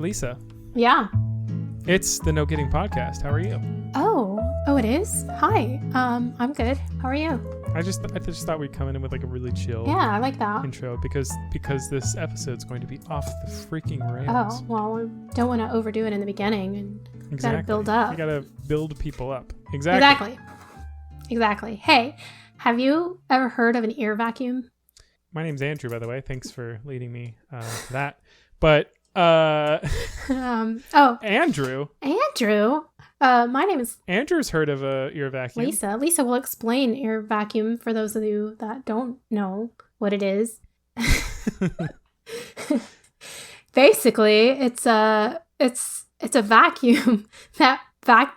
Lisa. Yeah. It's the No Kidding Podcast. How are you? Oh, it is? Hi. I'm good. How are you? I just thought we'd come in with like a really chill Yeah, I like that. intro because this episode's going to be off the freaking rails. Oh, well, we don't want to overdo it in the beginning and Exactly. gotta build up. You gotta build people up. Exactly. Hey, have you ever heard of an ear vacuum? My name's Andrew, by the way. Thanks for leading me to that. But Andrew. My name is Andrew's heard of a ear vacuum. Lisa will explain ear vacuum for those of you that don't know what it is. Basically, it's a vacuum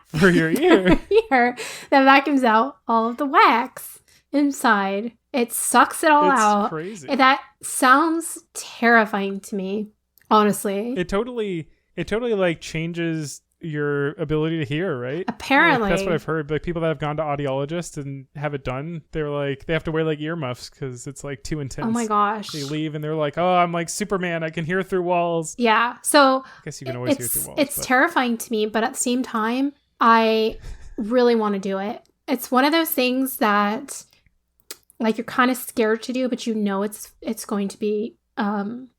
for your ear. That vacuums out all of the wax inside. It sucks it all out. It's crazy. That sounds terrifying to me, honestly. It totally like changes your ability to hear, right? Apparently. Like, that's what I've heard. Like people that have gone to audiologists and have it done, they're like, they have to wear like earmuffs because it's like too intense. Oh my gosh. They leave and they're like, oh, I'm like Superman. I can hear through walls. Yeah. So I guess you can always hear through walls. It's terrifying to me, but at the same time, I really want to do it. It's one of those things that like you're kind of scared to do, but you know it's going to be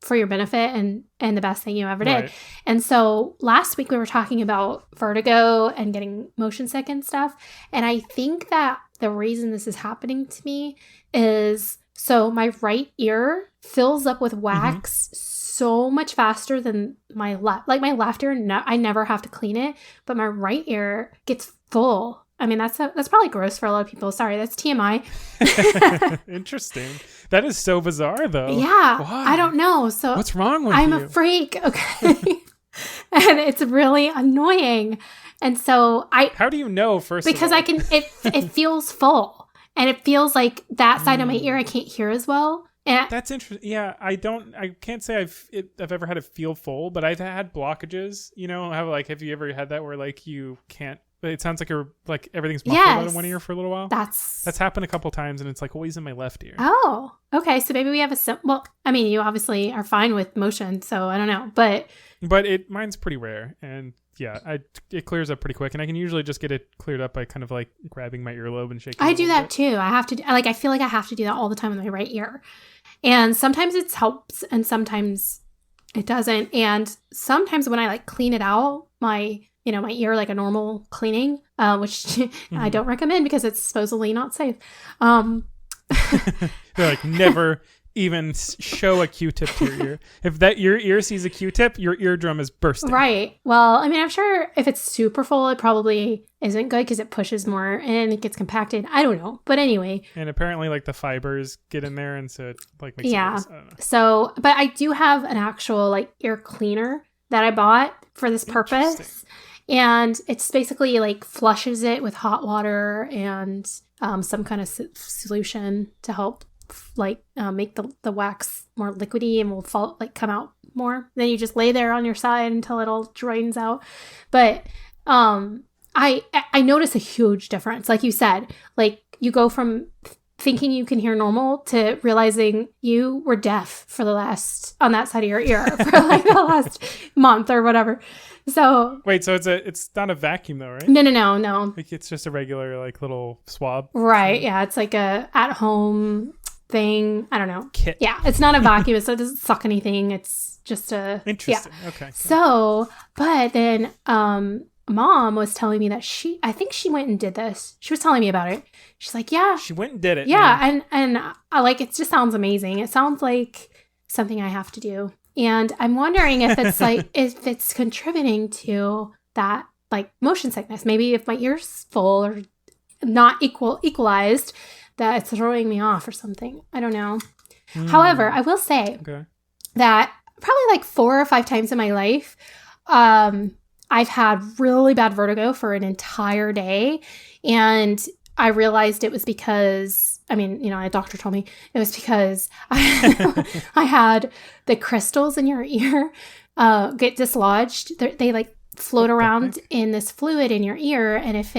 for your benefit and the best thing you ever did. Right. And so last week we were talking about vertigo and getting motion sick and stuff. And I think that the reason this is happening to me is so my right ear fills up with wax so much faster than my left. Like my left ear, I never have to clean it, but my right ear gets full. I mean, that's probably gross for a lot of people. Sorry, that's TMI. Interesting. That is so bizarre, though. Yeah. Why? I don't know. So what's wrong with you? I'm a freak. Okay. And it's really annoying. And so How do you know, first because of all? I can, it feels full. And it feels like that side of my ear I can't hear as well. And that's interesting. Yeah, I can't say I've ever had it feel full, but I've had blockages. You know, have you ever had that where like you can't? It sounds like everything's muffled out of one ear for a little while. That's happened a couple times, and it's like always in my left ear. Oh, okay. So maybe we have well, I mean, you obviously are fine with motion, so I don't know, but mine's pretty rare, and yeah, it clears up pretty quick, and I can usually just get it cleared up by kind of like grabbing my earlobe and shaking. I do that too. I have to I feel like I have to do that all the time with my right ear, and sometimes it helps, and sometimes it doesn't, and sometimes when I like clean it out, my ear like a normal cleaning, which I don't recommend because it's supposedly not safe. They're like never even show a Q-tip to your ear. If your ear sees a Q-tip, your eardrum is bursting. Right. Well, I mean, I'm sure if it's super full, it probably isn't good because it pushes more and it gets compacted. I don't know. But anyway. And apparently like the fibers get in there and so it like makes it worse. I don't know. So, but I do have an actual like ear cleaner that I bought for this purpose. And it's basically like flushes it with hot water and some kind of solution to help like make the wax more liquidy and will come out more. Then you just lay there on your side until it all drains out. But I notice a huge difference. Like you said, like you go from thinking you can hear normal to realizing you were deaf on that side of your ear for like the last month or whatever. So wait, so it's not a vacuum though, right? No. Like it's just a regular like little swab. Right. Yeah. It's like a at-home thing. I don't know. Kit. Yeah. It's not a vacuum, so it doesn't suck anything. It's just interesting. Yeah. Okay. So, but then Mom was telling me that I think she went and did this. She was telling me about it. She's like, yeah. She went and did it. Yeah. And I like, it just sounds amazing. It sounds like something I have to do. And I'm wondering if it's like, if it's contributing to that like motion sickness. Maybe if my ear's full or not equalized, that it's throwing me off or something. I don't know. However, I will say that probably like 4 or 5 times in my life, I've had really bad vertigo for an entire day. And I realized it was because, I mean, a doctor told me it was because I had the crystals in your ear get dislodged. They like float around in this fluid in your ear. And if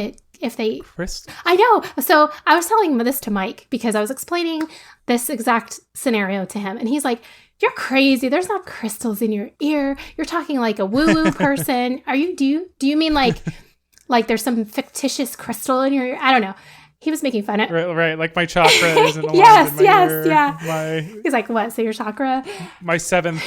they, crystals. I know. So I was telling this to Mike because I was explaining this exact scenario to him. And he's like, You're crazy. There's not crystals in your ear. You're talking like a woo-woo person. Do you mean like there's some fictitious crystal in your ear? I don't know. He was making fun of right. Like my chakra isn't aligned yes, in my ear. Yeah. He's like, what? So your chakra? My seventh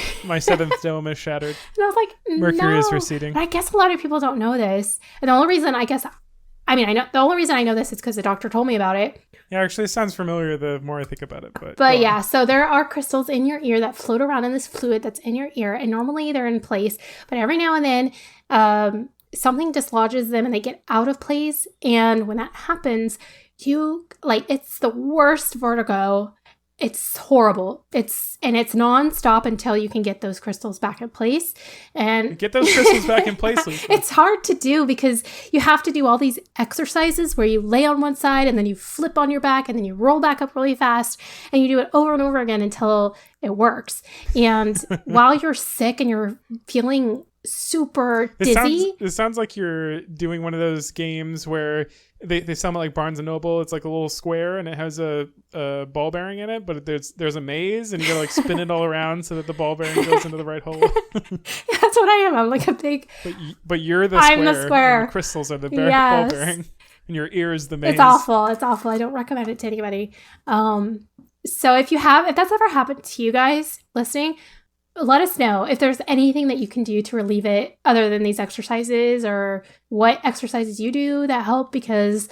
dome is shattered. And I was like, Mercury is receding. But I guess a lot of people don't know this. And the only reason I know this is because the doctor told me about it. Yeah, actually, it sounds familiar the more I think about it. But yeah, so there are crystals in your ear that float around in this fluid that's in your ear. And normally they're in place. But every now and then, something dislodges them and they get out of place. And when that happens, it's the worst vertigo. It's horrible. It's nonstop until you can get those crystals back in place. And get those crystals back in place, Lisa. It's hard to do because you have to do all these exercises where you lay on one side and then you flip on your back and then you roll back up really fast and you do it over and over again until it works. And while you're sick and you're feeling super dizzy. It sounds like you're doing one of those games where they sell them at like Barnes and Noble. It's like a little square and it has a ball bearing in it, but there's a maze and you gotta like spin it all around so that the ball bearing goes into the right hole. That's what I am. I'm like a big. But you're the square. I'm the square. And the crystals are the ball bearing, and your ear is the maze. It's awful. It's awful. I don't recommend it to anybody. So if that's ever happened to you guys listening, let us know if there's anything that you can do to relieve it other than these exercises, or what exercises you do that help, because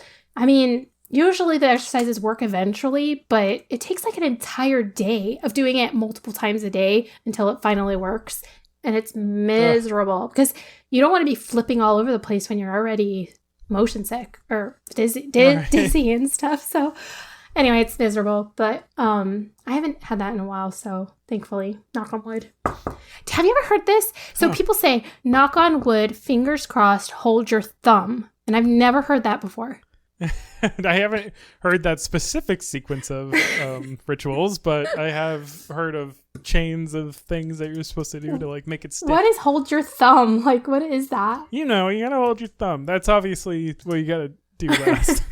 usually the exercises work eventually, but it takes like an entire day of doing it multiple times a day until it finally works. And it's miserable because you don't want to be flipping all over the place when you're already motion sick or dizzy and stuff. So anyway, it's miserable, but I haven't had that in a while, so thankfully, knock on wood. Have you ever heard this? So people say, knock on wood, fingers crossed, hold your thumb. And I've never heard that before. I haven't heard that specific sequence of rituals, but I have heard of chains of things that you're supposed to do to like make it stick. What is hold your thumb? Like, what is that? You gotta hold your thumb. That's obviously what you gotta do last.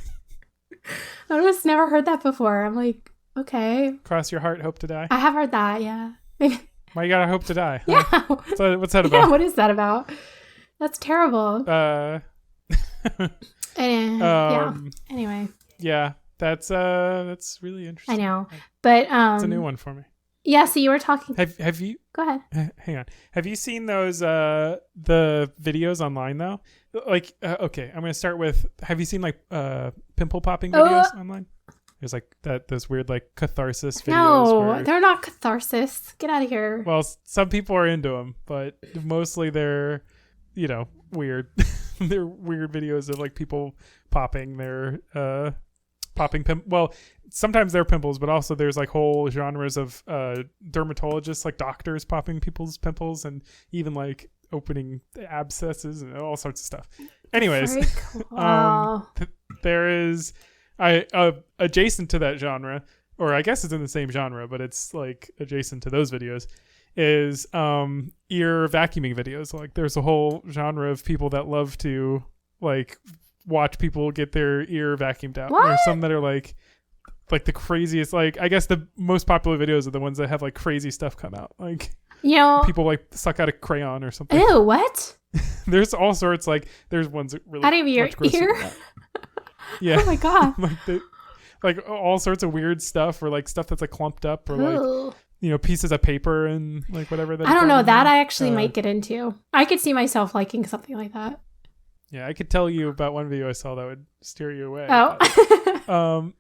I've just never heard that before. I'm like, okay. Cross your heart, hope to die. I have heard that, yeah. Why you gotta hope to die? Yeah. Huh? What's that about? Yeah, what is that about? That's terrible. Yeah. Anyway. Yeah, that's really interesting. I know, but it's a new one for me. Yeah. So you were talking. Have you? Go ahead. Hang on. Have you seen those the videos online though? Like, okay, I'm gonna start with. Have you seen like pimple popping videos online? There's like those weird like catharsis videos. No, they're not catharsis. Get out of here. Well, some people are into them, but mostly they're, weird. They're weird videos of like people popping their well, sometimes they're pimples, but also there's like whole genres of dermatologists, like doctors popping people's pimples, and even like opening abscesses and all sorts of stuff. Anyways, there is adjacent to that genre, or I guess it's in the same genre, but it's like adjacent to those videos, is ear vacuuming videos. Like there's a whole genre of people that love to like watch people get their ear vacuumed out. What? There's some that are like the craziest, like I guess the most popular videos are the ones that have like crazy stuff come out, like people like suck out a crayon or something. Ew, what? There's all sorts, like there's ones that really out of your ear. Yeah. Oh my god. like all sorts of weird stuff, or like stuff that's like clumped up, or like pieces of paper and like whatever. I don't know. That I actually might get into. I could see myself liking something like that. Yeah, I could tell you about one video I saw that would steer you away. Oh.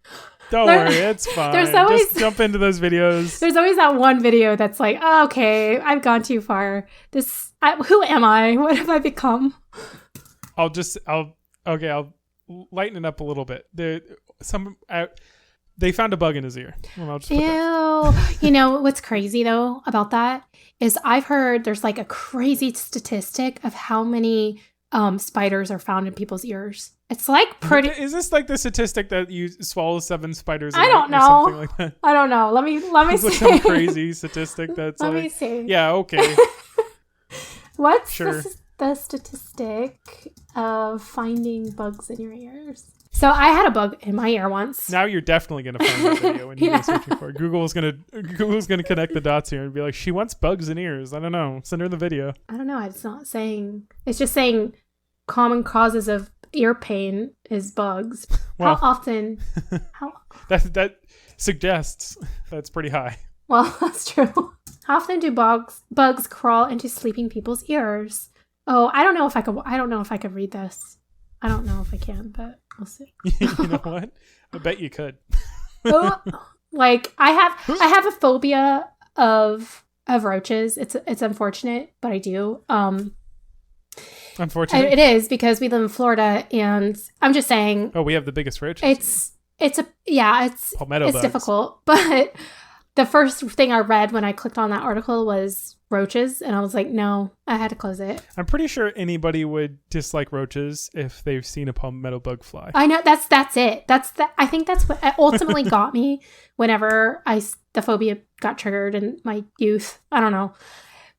Don't worry, it's fine. Just jump into those videos. There's always that one video that's like, oh, okay, I've gone too far. Who am I? What have I become? I'll lighten it up a little bit. They found a bug in his ear. Well, Ew. You know what's crazy though about that is I've heard there's like a crazy statistic of how many spiders are found in people's ears. It's like pretty. Is this like the statistic that you swallow 7 spiders? I don't know. Or something like that? I don't know. Let me see. Like some crazy statistic that's let me see. Yeah. Okay. What's the statistic of finding bugs in your ears? So I had a bug in my ear once. Now you're definitely going to find that video when you go searching for it. Google's going to connect the dots here and be like, she wants bugs in ears. I don't know. Send her the video. I don't know. It's not saying. It's just saying common causes of ear pain is bugs. Well, how often? That suggests that's pretty high. Well, that's true. How often do bugs crawl into sleeping people's ears? Oh, I don't know if I could read this. I don't know if I can, but we'll see. You know what? I bet you could. Like I have a phobia of roaches. It's unfortunate, but I do. Unfortunate. It is because we live in Florida, and I'm just saying. Oh, we have the biggest roaches. It's palmetto bugs. Difficult, but the first thing I read when I clicked on that article was roaches, and I was like, no, I had to close it. I'm pretty sure anybody would dislike roaches if they've seen a palmetto bug fly. I know that's it. I think that's what ultimately got me whenever the phobia got triggered in my youth. I don't know.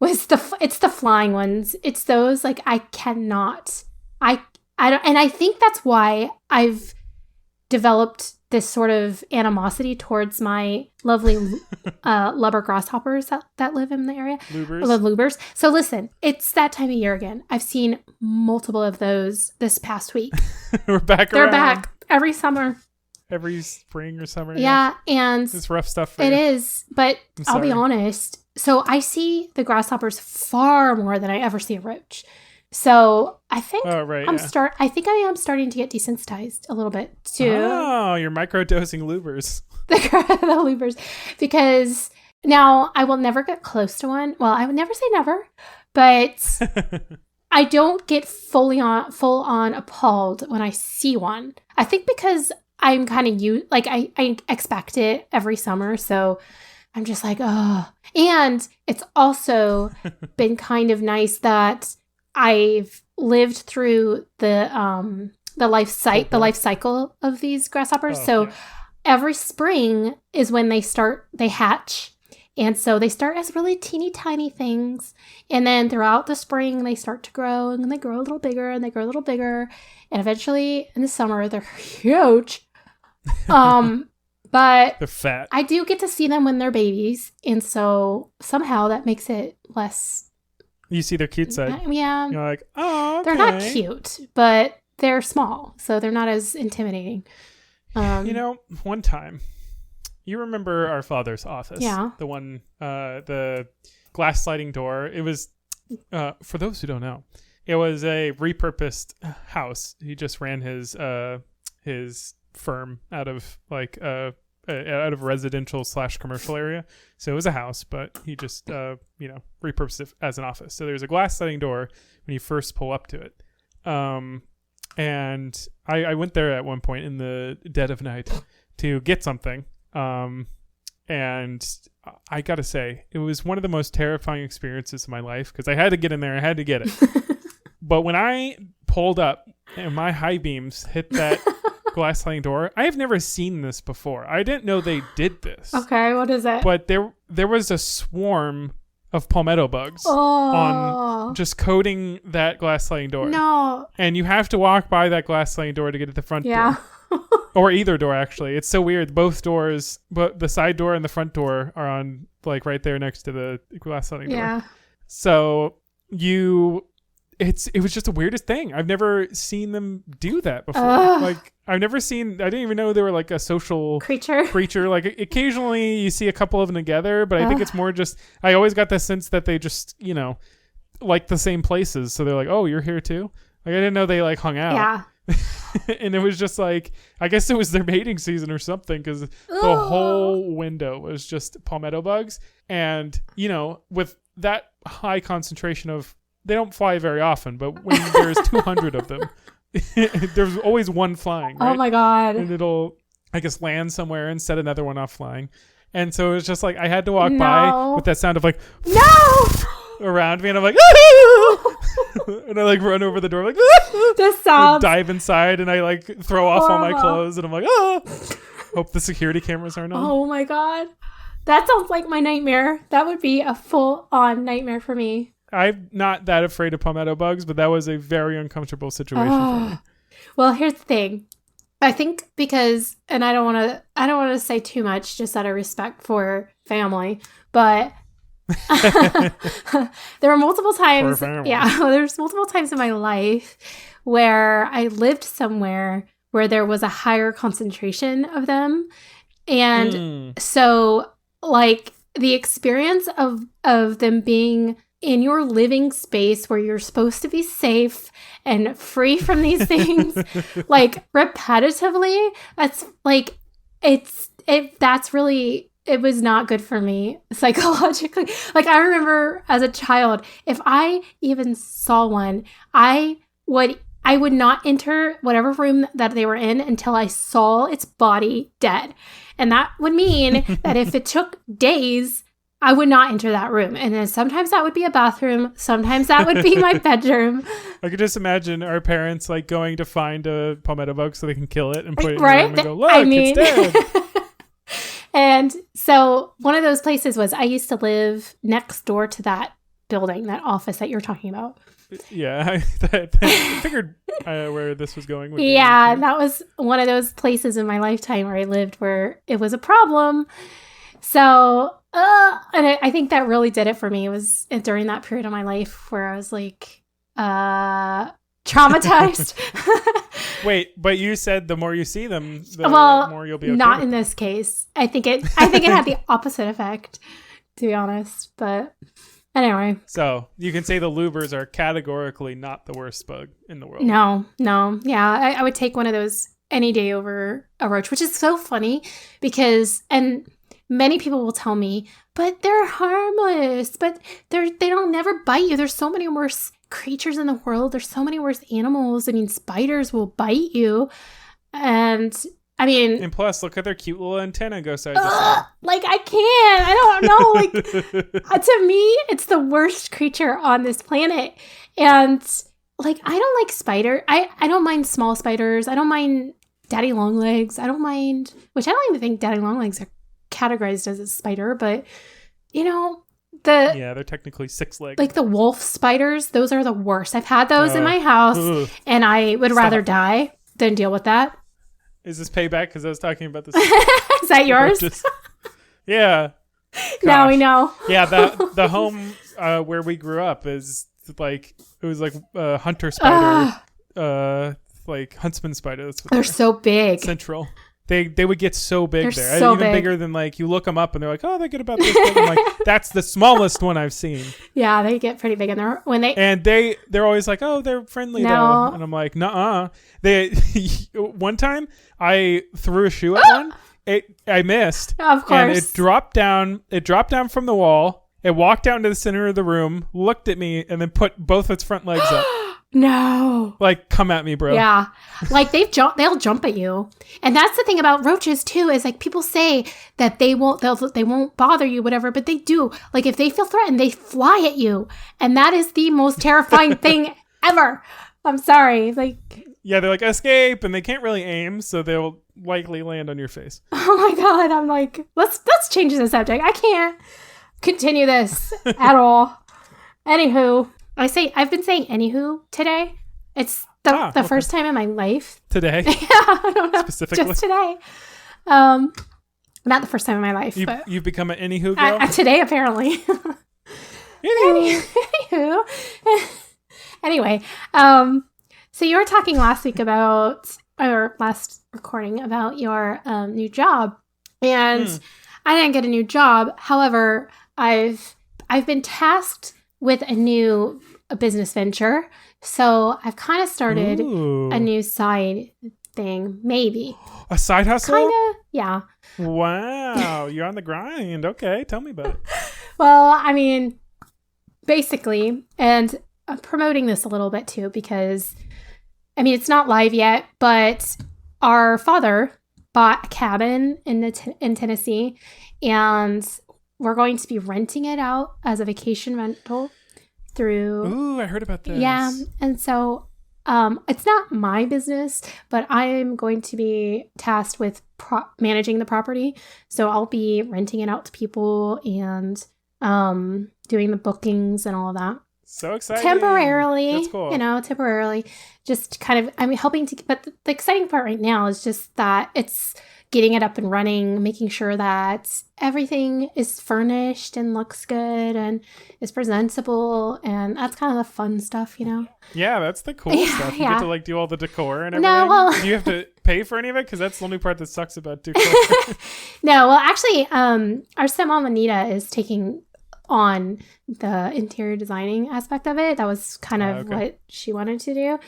It's the flying ones. It's those like I cannot. I don't, and I think that's why I've developed this sort of animosity towards my lovely lubber grasshoppers that live in the area. Lubers. I love lubers. So listen, it's that time of year again. I've seen multiple of those this past week. They're back every summer. Every spring or summer. Yeah, and it's rough stuff. It is, but I'll be honest. So I see the grasshoppers far more than I ever see a roach. So I think I think I am starting to get desensitized a little bit to. Oh, you're microdosing lubers. the lubers, because now I will never get close to one. Well, I would never say never, but I don't get full on appalled when I see one. I think because I'm kind of I expect it every summer, so I'm just like, oh. And it's also been kind of nice that I've lived through the life cycle of these grasshoppers. Every spring is when they hatch. And so they start as really teeny tiny things. And then throughout the spring, they start to grow, and then they grow a little bigger, and they grow a little bigger. And eventually in the summer, they're huge. But they're fat. I do get to see them when they're babies. And so somehow that makes it less. You see their cute side. Yeah. You're like, oh, okay. They're not cute, but they're small. So they're not as intimidating. One time, you remember our father's office? Yeah. The one, the glass sliding door. It was, for those who don't know, it was a repurposed house. He just ran his firm out of out of residential / commercial area. So it was a house, but he just, repurposed it as an office. So there's a glass sliding door when you first pull up to it. And I went there at one point in the dead of night to get something. And I got to say, it was one of the most terrifying experiences of my life because I had to get in there. I had to get it. But when I pulled up and my high beams hit that glass sliding door, I have never seen this before. I didn't know they did this. Okay, what is it? But there was a swarm of palmetto bugs on just coating that glass sliding door. No. And you have to walk by that glass sliding door to get to the front door. Or either door, actually. It's so weird. Both doors, but the side door and the front door are on right there next to the glass sliding door. So it was just the weirdest thing. I've never seen them do that before. I didn't even know they were like a social creature. Like occasionally you see a couple of them together, but I think it's more just, I always got the sense that they just, like the same places. So they're like, oh, you're here too? Like I didn't know they like hung out. Yeah. And it was just like, I guess it was their mating season or something because the whole window was just palmetto bugs. And, with that high concentration of, they don't fly very often, but when there's 200 of them, there's always one flying. Right? Oh my God. And it'll, I guess, land somewhere and set another one off flying. And so it was just like, I had to walk by with that sound of like, no! around me. And I'm like, and I like run over the door, like, this sounds, dive inside, and I like throw off all my clothes. And I'm like, hope the security cameras aren't on. Oh my God. That sounds like my nightmare. That would be a full on nightmare for me. I'm not that afraid of palmetto bugs, but that was a very uncomfortable situation for me. Well, here's the thing. I think because, and I don't want to say too much just out of respect for family, but there were multiple times. Yeah, there's multiple times in my life where I lived somewhere where there was a higher concentration of them. And so like the experience of them being in your living space where you're supposed to be safe and free from these things, like repetitively, that's like, it was not good for me psychologically. Like I remember as a child, if I even saw one, I would not enter whatever room that they were in until I saw its body dead. And that would mean that if it took days, I would not enter that room. And then sometimes that would be a bathroom. Sometimes that would be my bedroom. I could just imagine our parents like going to find a palmetto bug so they can kill it and put it in the room and go, look, it's dead. And so one of those places was I used to live next door to that building, that office that you're talking about. Yeah, I figured where this was going. Yeah, that was one of those places in my lifetime where I lived where it was a problem. So, and I think that really did it for me. It was during that period of my life where I was like, traumatized. Wait, but you said the more you see them, the more you'll be okay. Not in this case. I think it had the opposite effect, to be honest. But anyway. So you can say the lubers are categorically not the worst bug in the world. No. Yeah, I would take one of those any day over a roach, which is so funny because, and many people will tell me, but they're harmless, but they don't never bite you. There's so many worse creatures in the world. There's so many worse animals. I mean, spiders will bite you. And I mean, and plus, look at their cute little antenna go side to side. Like, I can't. I don't know. Like, to me, it's the worst creature on this planet. And like, I don't like spider. I don't mind small spiders. I don't mind daddy long legs. I don't mind, which I don't even think daddy long legs are categorized as a spider, but you know, they're technically 6 legs. Like the wolf spiders, those are the worst. I've had those in my house, and I would rather die than deal with that. Is this payback? Because I was talking about this. Is that yours? Yeah. Gosh. Now we know. Yeah, the home where we grew up is like, it was like a hunter spider, like huntsman spider. They're so big. Central. They would get so big. They're so even big. bigger than like you look them up and they're like, oh, they get about this big. I'm like, that's the smallest one I've seen. Yeah, they get pretty big, and they're always like, oh, they're friendly though, and I'm like, nuh-uh. One time I threw a shoe at one. I missed. Of course. And it dropped down. It dropped down from the wall. It walked down to the center of the room, looked at me, and then put both its front legs up. No. Like, come at me, bro. Yeah. Like they'll jump at you. And that's the thing about roaches too, is like people say that they won't bother you, whatever, but they do. Like if they feel threatened, they fly at you. And that is the most terrifying thing ever. I'm sorry. Like, yeah, they're like, escape, and they can't really aim, so they'll likely land on your face. Oh my God. I'm like, let's change the subject. I can't continue this at all. Anywho. I've been saying anywho today. It's the first time in my life. Today? Yeah, I don't know. Specifically? Just today. Not the first time in my life. You've become an anywho girl? Today, apparently. Anywho. Anyway, so you were talking last week about, or last recording, about your new job. And I didn't get a new job. However, I've been tasked with a business venture. So I've kind of started a new side thing, maybe. A side hustle? Kind of, yeah. Wow, you're on the grind. Okay, tell me about it. Well, I mean, basically, and I'm promoting this a little bit too, because, I mean, it's not live yet, but our father bought a cabin in Tennessee, and we're going to be renting it out as a vacation rental through. Ooh, I heard about this. Yeah. And so it's not my business, but I am going to be tasked with managing the property. So I'll be renting it out to people and doing the bookings and all of that. So exciting. Temporarily. That's cool. Temporarily. Just kind of, I'm helping to, but the exciting part right now is just that it's getting it up and running, making sure that everything is furnished and looks good and is presentable. And that's kind of the fun stuff, Yeah, that's the cool stuff. You get to like do all the decor and everything. No, well, do you have to pay for any of it? Because that's the only part that sucks about decor. No, well, actually, our stepmom Anita is taking on the interior designing aspect of it. That was kind of what she wanted to do.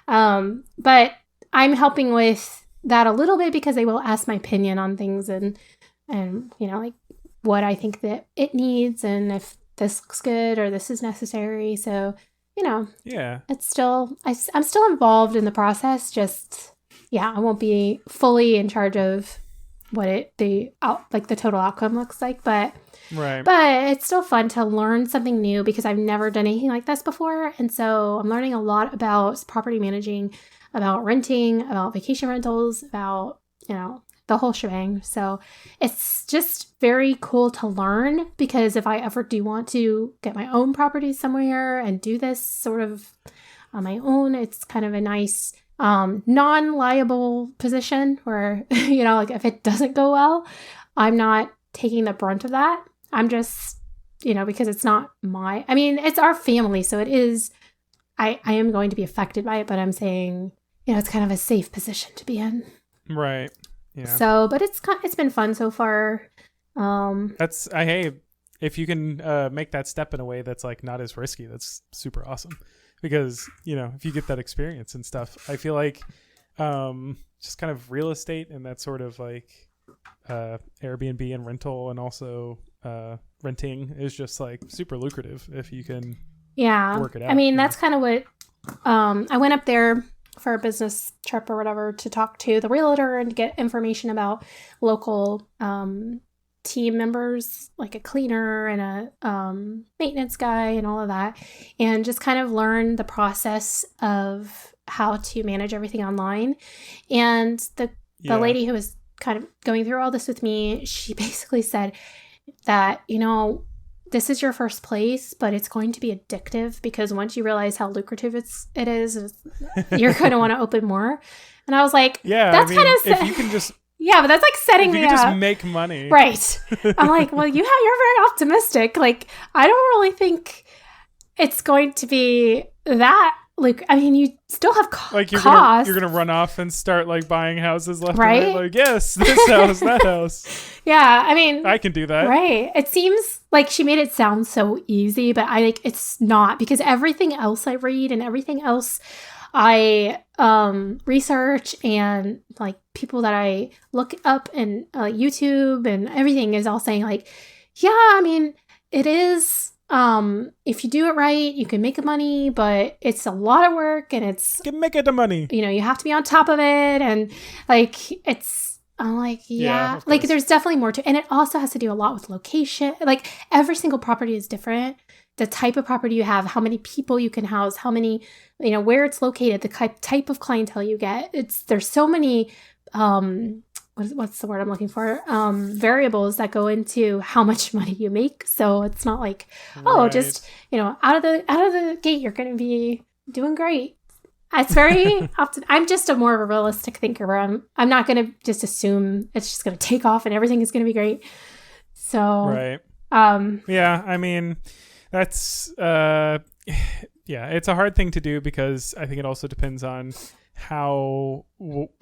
But I'm helping with that a little bit because they will ask my opinion on things and like what I think that it needs and if this looks good or this is necessary. So, yeah, it's still, I'm still involved in the process. Just, I won't be fully in charge of what the total outcome looks like, but it's still fun to learn something new because I've never done anything like this before. And so I'm learning a lot about property managing, about renting, about vacation rentals, about, the whole shebang. So it's just very cool to learn because if I ever do want to get my own property somewhere and do this sort of on my own, it's kind of a nice non-liable position where, like if it doesn't go well, I'm not taking the brunt of that. I'm just, because it's not it's our family. So it is, I am going to be affected by it, but I'm saying, it's kind of a safe position to be in. Right. Yeah. So, but it's been fun so far. Hey, if you can make that step in a way that's like not as risky, that's super awesome. Because, if you get that experience and stuff, I feel like just kind of real estate and that sort of like Airbnb and rental and also renting is just like super lucrative if you can work it out. That's kind of what I went up there for a business trip or whatever to talk to the realtor and get information about local team members, like a cleaner and a maintenance guy and all of that, and just kind of learn the process of how to manage everything online. And the lady who was kind of going through all this with me, she basically said that, this is your first place, but it's going to be addictive because once you realize how lucrative it is, you're going to want to open more. And I was like, that's kind of if you can just but that's like setting me up. You can just make money. Right. I'm like, well, you're very optimistic. Like, I don't really think it's going to be that. Like, you still have costs. You're gonna run off and start like buying houses left and right. Like, yes, this house, that house. Yeah, I can do that. Right. It seems like she made it sound so easy, but it's not, because everything else I read and everything else I research and like people that I look up and YouTube and everything is all saying like, it is. If you do it right, you can make money, but it's a lot of work and you can make it the money. You have to be on top of it, and like I'm like, like there's definitely more to, and it also has to do a lot with location. Like every single property is different. The type of property you have, how many people you can house, how many, where it's located, the type of clientele you get. There's so many what's the word I'm looking for? Variables that go into how much money you make. So it's not like, just, out of the gate, you're going to be doing great. It's very often, I'm just a more of a realistic thinker where I'm not going to just assume it's just going to take off and everything is going to be great. So, right. That's, it's a hard thing to do because I think it also depends on how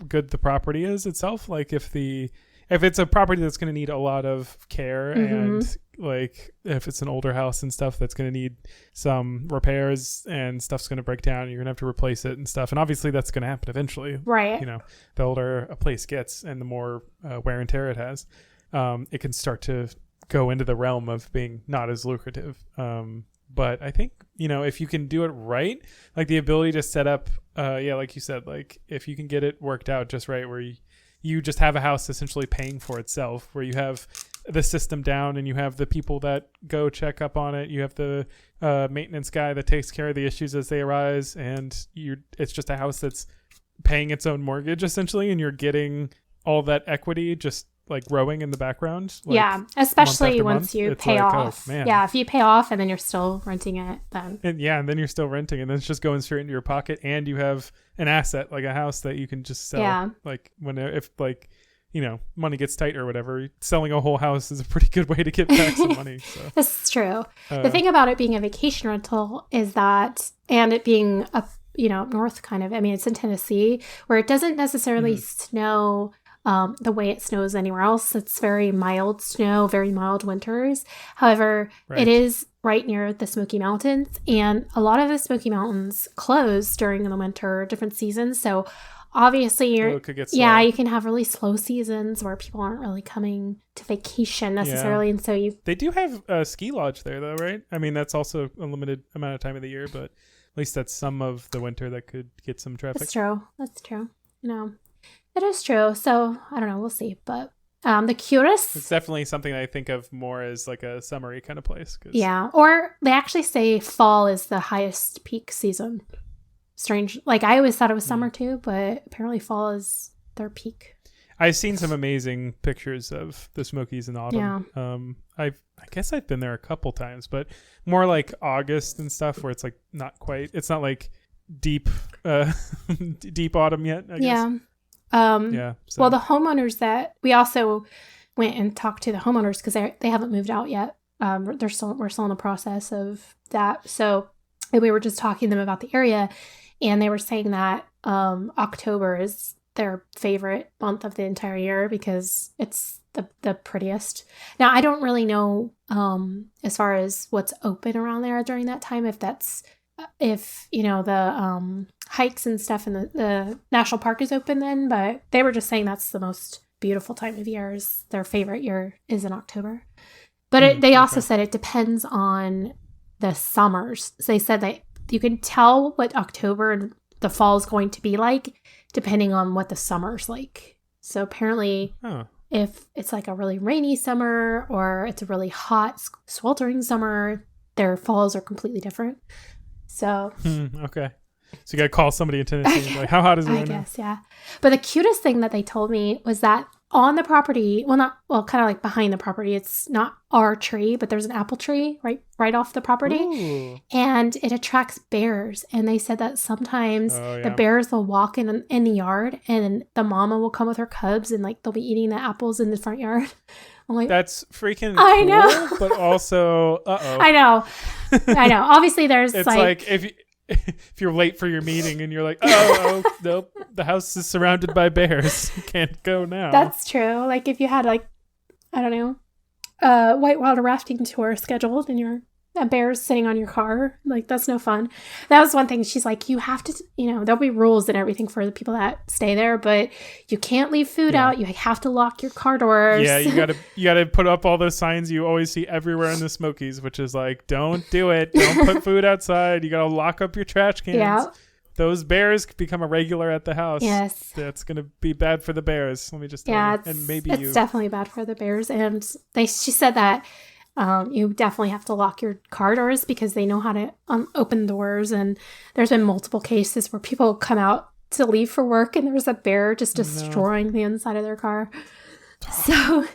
good the property is itself. Like if it's a property that's going to need a lot of care and like if it's an older house and stuff that's going to need some repairs and stuff's going to break down, you're going to have to replace it and stuff. And obviously that's going to happen eventually. Right. The older a place gets and the more wear and tear it has, it can start to go into the realm of being not as lucrative. But I think, if you can do it right, like the ability to set up, like you said, like if you can get it worked out just right, where you just have a house essentially paying for itself, where you have the system down and you have the people that go check up on it. You have the maintenance guy that takes care of the issues as they arise. And it's just a house that's paying its own mortgage essentially. And you're getting all that equity just like growing in the background. Like, yeah, especially once you pay off. Oh, yeah, if you pay off and then you're still renting it, then and then you're still renting, and then it's just going straight into your pocket, and you have an asset like a house that you can just sell. Yeah. Like if like money gets tight or whatever, selling a whole house is a pretty good way to get back some money. So. This is true. The thing about it being a vacation rental is that, and it being up north kind of, I mean, it's in Tennessee where it doesn't necessarily snow the way it snows anywhere else. It's very mild snow, very mild winters. However, it is right near the Smoky Mountains, and a lot of the Smoky Mountains close during the winter, different seasons. So obviously, you can have really slow seasons where people aren't really coming to vacation necessarily, and so they do have a ski lodge there, though, right? I mean, that's also a limited amount of time of the year, but at least that's some of the winter that could get some traffic. That's true. It is true. So I don't know. We'll see. But the cutest. It's definitely something I think of more as like a summery kind of place. Yeah. Or they actually say fall is the highest peak season. Strange. Like I always thought it was summer too, but apparently fall is their peak. I've seen some amazing pictures of the Smokies in autumn. Yeah. I guess I've been there a couple times, but more like August and stuff where it's like not quite. It's not like deep autumn yet. I guess. Yeah. So. Well, the homeowners that we also went and talked to the homeowners because they haven't moved out yet. We're still in the process of that. So we were just talking to them about the area, and they were saying that October is their favorite month of the entire year because it's the prettiest. Now, I don't really know as far as what's open around there during that time, if the hikes and stuff in the national park is open then, but they were just saying that's the most beautiful time of year. Is their favorite year is in October. But they also said it depends on the summers. So they said that you can tell what October and the fall is going to be like depending on what the summer's like. So apparently if it's like a really rainy summer or it's a really hot, sweltering summer, their falls are completely different. So okay. So you got to call somebody in Tennessee. Like, how hot is it right now? I guess, yeah. But the cutest thing that they told me was that on the property, kind of like behind the property, it's not our tree, but there's an apple tree right off the property. Ooh. And it attracts bears. And they said that sometimes the bears will walk in the yard and the mama will come with her cubs and like they'll be eating the apples in the front yard. I'm like, that's freaking cool, I know. But also, I know. Obviously, there's it's like if you're late for your meeting and you're like, oh nope, the house is surrounded by bears, you can't go now. That's true. Like if you had like, I don't know, a whitewater rafting tour scheduled and you're a bear's sitting on your car, like that's no fun. That was one thing. She's like, you have to, there'll be rules and everything for the people that stay there, but you can't leave food out. You have to lock your car doors. Yeah, you gotta put up all those signs you always see everywhere in the Smokies, which is like, don't do it. Don't put food outside. You gotta lock up your trash cans. Yeah. Those bears become a regular at the house. Yes. That's going to be bad for the bears. Let me just tell you. And maybe it's definitely bad for the bears. And she said that you definitely have to lock your car doors because they know how to open doors. And there's been multiple cases where people come out to leave for work and there's a bear just destroying the inside of their car. So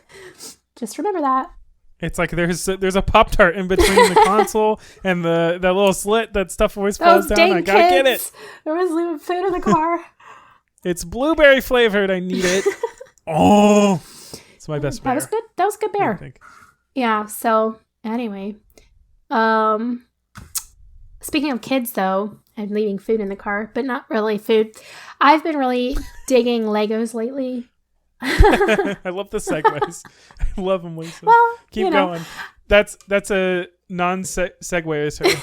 just remember that. It's like there's a Pop-Tart in between the console and that little slit that stuff always falls down. I gotta get it. They're always leaving food in the car. It's blueberry flavored. I need it. Oh, it's my best bear. That was good. That was a good bear. I think. Yeah. So anyway, speaking of kids though, and leaving food in the car, but not really food. I've been really digging Legos lately. I love the segues. I love them, Lisa. Well, keep going. That's a non-segue, sorry.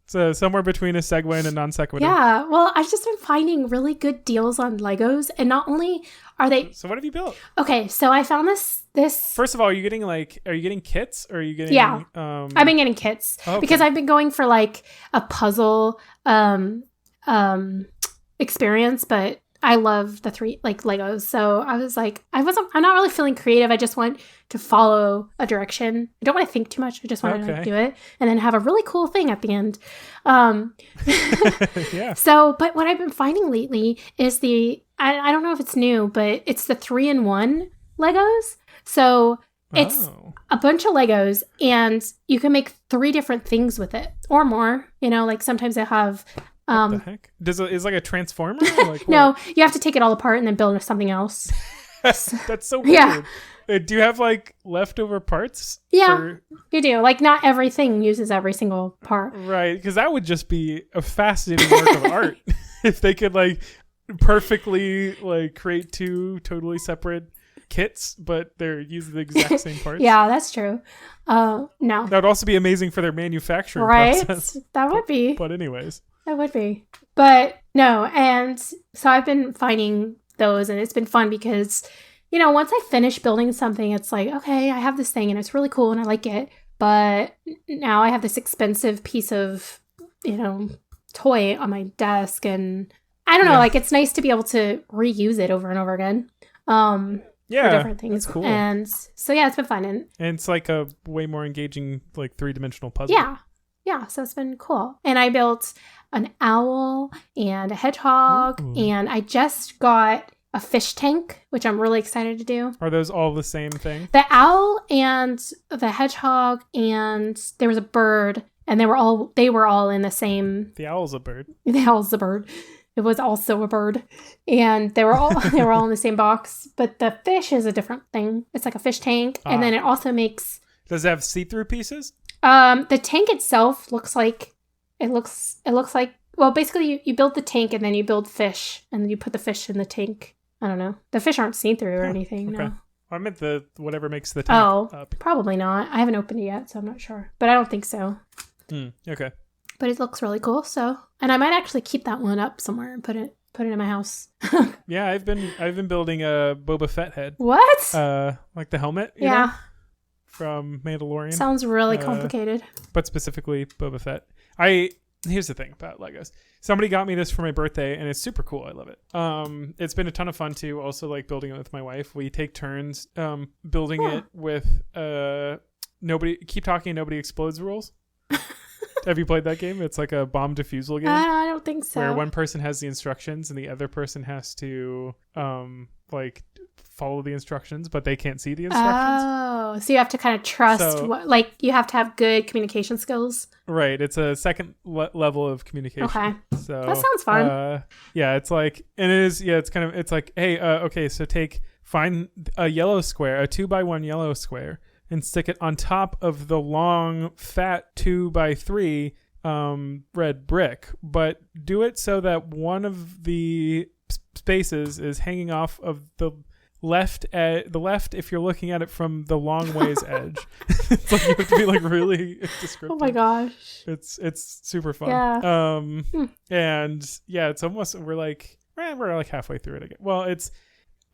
So somewhere between a segue and a non sequitur. Yeah. Well, I've just been finding really good deals on Legos, and not only are they. So what have you built? Okay, so I found this. First of all, are you getting kits or are you getting? Yeah. I've been getting kits because I've been going for like a puzzle experience, but I love the three like Legos. So I was like, I'm not really feeling creative. I just want to follow a direction. I don't want to think too much. I just want to do it and then have a really cool thing at the end. Yeah. So, but what I've been finding lately is I don't know if it's new, but it's the 3-in-1 Legos. So it's a bunch of Legos, and you can make 3 different things with it or more. You know, like sometimes they have. What the heck? Is like a transformer? Like no, you have to take it all apart and then build something else. That's so weird. Yeah. Do you have like leftover parts? Yeah, you do. Like not everything uses every single part. Right, because that would just be a fascinating work of art if they could like perfectly like create 2 totally separate kits, but they're using the exact same parts. Yeah, that's true. No. That would also be amazing for their manufacturing process. That would be. But anyways. That would be. But no, and so I've been finding those, and it's been fun because, you know, once I finish building something, it's like, okay, I have this thing and it's really cool and I like it, but now I have this expensive piece of, you know, toy on my desk, and I don't know, like it's nice to be able to reuse it over and over again. For different things. That's cool. And so it's been fun, and it's like a way more engaging like 3-dimensional puzzle. Yeah, so it's been cool. And I built an owl and a hedgehog, and I just got a fish tank, which I'm really excited to do. Are those all the same thing? The owl and the hedgehog, and there was a bird, and they were all in the same. The owl's a bird. The owl's a bird. It was also a bird, and they were all in the same box. But the fish is a different thing. It's like a fish tank, and then it also makes. Does it have see-through pieces? The tank itself looks like well, basically you build the tank and then you build fish and then you put the fish in the tank. I don't know. The fish aren't see-through or anything. Okay. No. I meant the whatever makes the tank up. Probably not. I haven't opened it yet, so I'm not sure. But I don't think so. Okay. But it looks really cool. So, and I might actually keep that one up somewhere and put it in my house. Yeah, I've been building a Boba Fett head. What? Like the helmet. You know? From Mandalorian. Sounds really complicated. But specifically Boba Fett. Here's the thing about Legos. Somebody got me this for my birthday, and it's super cool. I love it. It's been a ton of fun too. Also, like building it with my wife. We take turns building it with nobody keep talking, nobody explodes rules. Have you played that game? It's like a bomb defusal game. I don't think so. Where one person has the instructions and the other person has to like follow the instructions, but they can't see the instructions. Oh, so you have to kind of trust you have to have good communication skills. Right. It's a second level of communication. Okay. So that sounds fun. It's like, and it is, it's like, hey, okay, so find a yellow square, a 2x1 yellow square, and stick it on top of the long, fat 2x3 red brick, but do it so that one of the spaces is hanging off of the left if you're looking at it from the long ways edge. It's like you have to be like really descriptive. Oh my gosh. It's super fun. Yeah. And yeah, it's almost we're like halfway through it again. Well, it's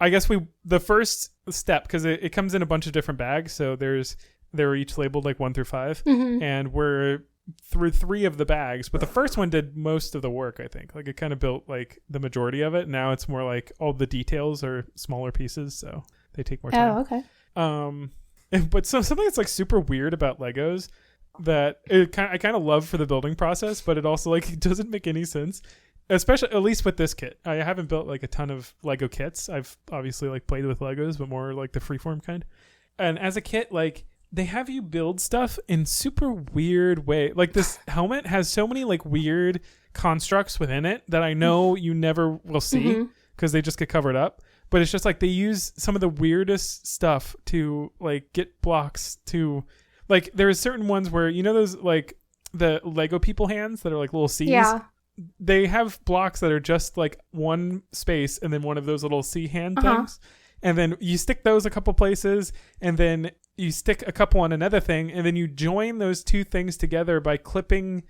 I guess the first step, because it comes in a bunch of different bags, so they're each labeled like 1 through 5, and we're through 3 of the bags, but the first one did most of the work. I think like it kind of built like the majority of it. Now it's more like all the details are smaller pieces, so they take more time. Oh, okay. But something that's like super weird about Legos that I kind of love for the building process, but it also like it doesn't make any sense. Especially at least with this kit. I haven't built like a ton of Lego kits. I've obviously like played with Legos, but more like the freeform kind. And as a kit, like they have you build stuff in super weird way. Like this helmet has so many like weird constructs within it that I know you never will see because they just get covered up. But it's just like they use some of the weirdest stuff to like get blocks to like there's certain ones where you know those like the Lego people hands that are like little C's. Yeah. They have blocks that are just like one space and then one of those little C hand things. And then you stick those a couple places and then you stick a couple on another thing and then you join those 2 things together by clipping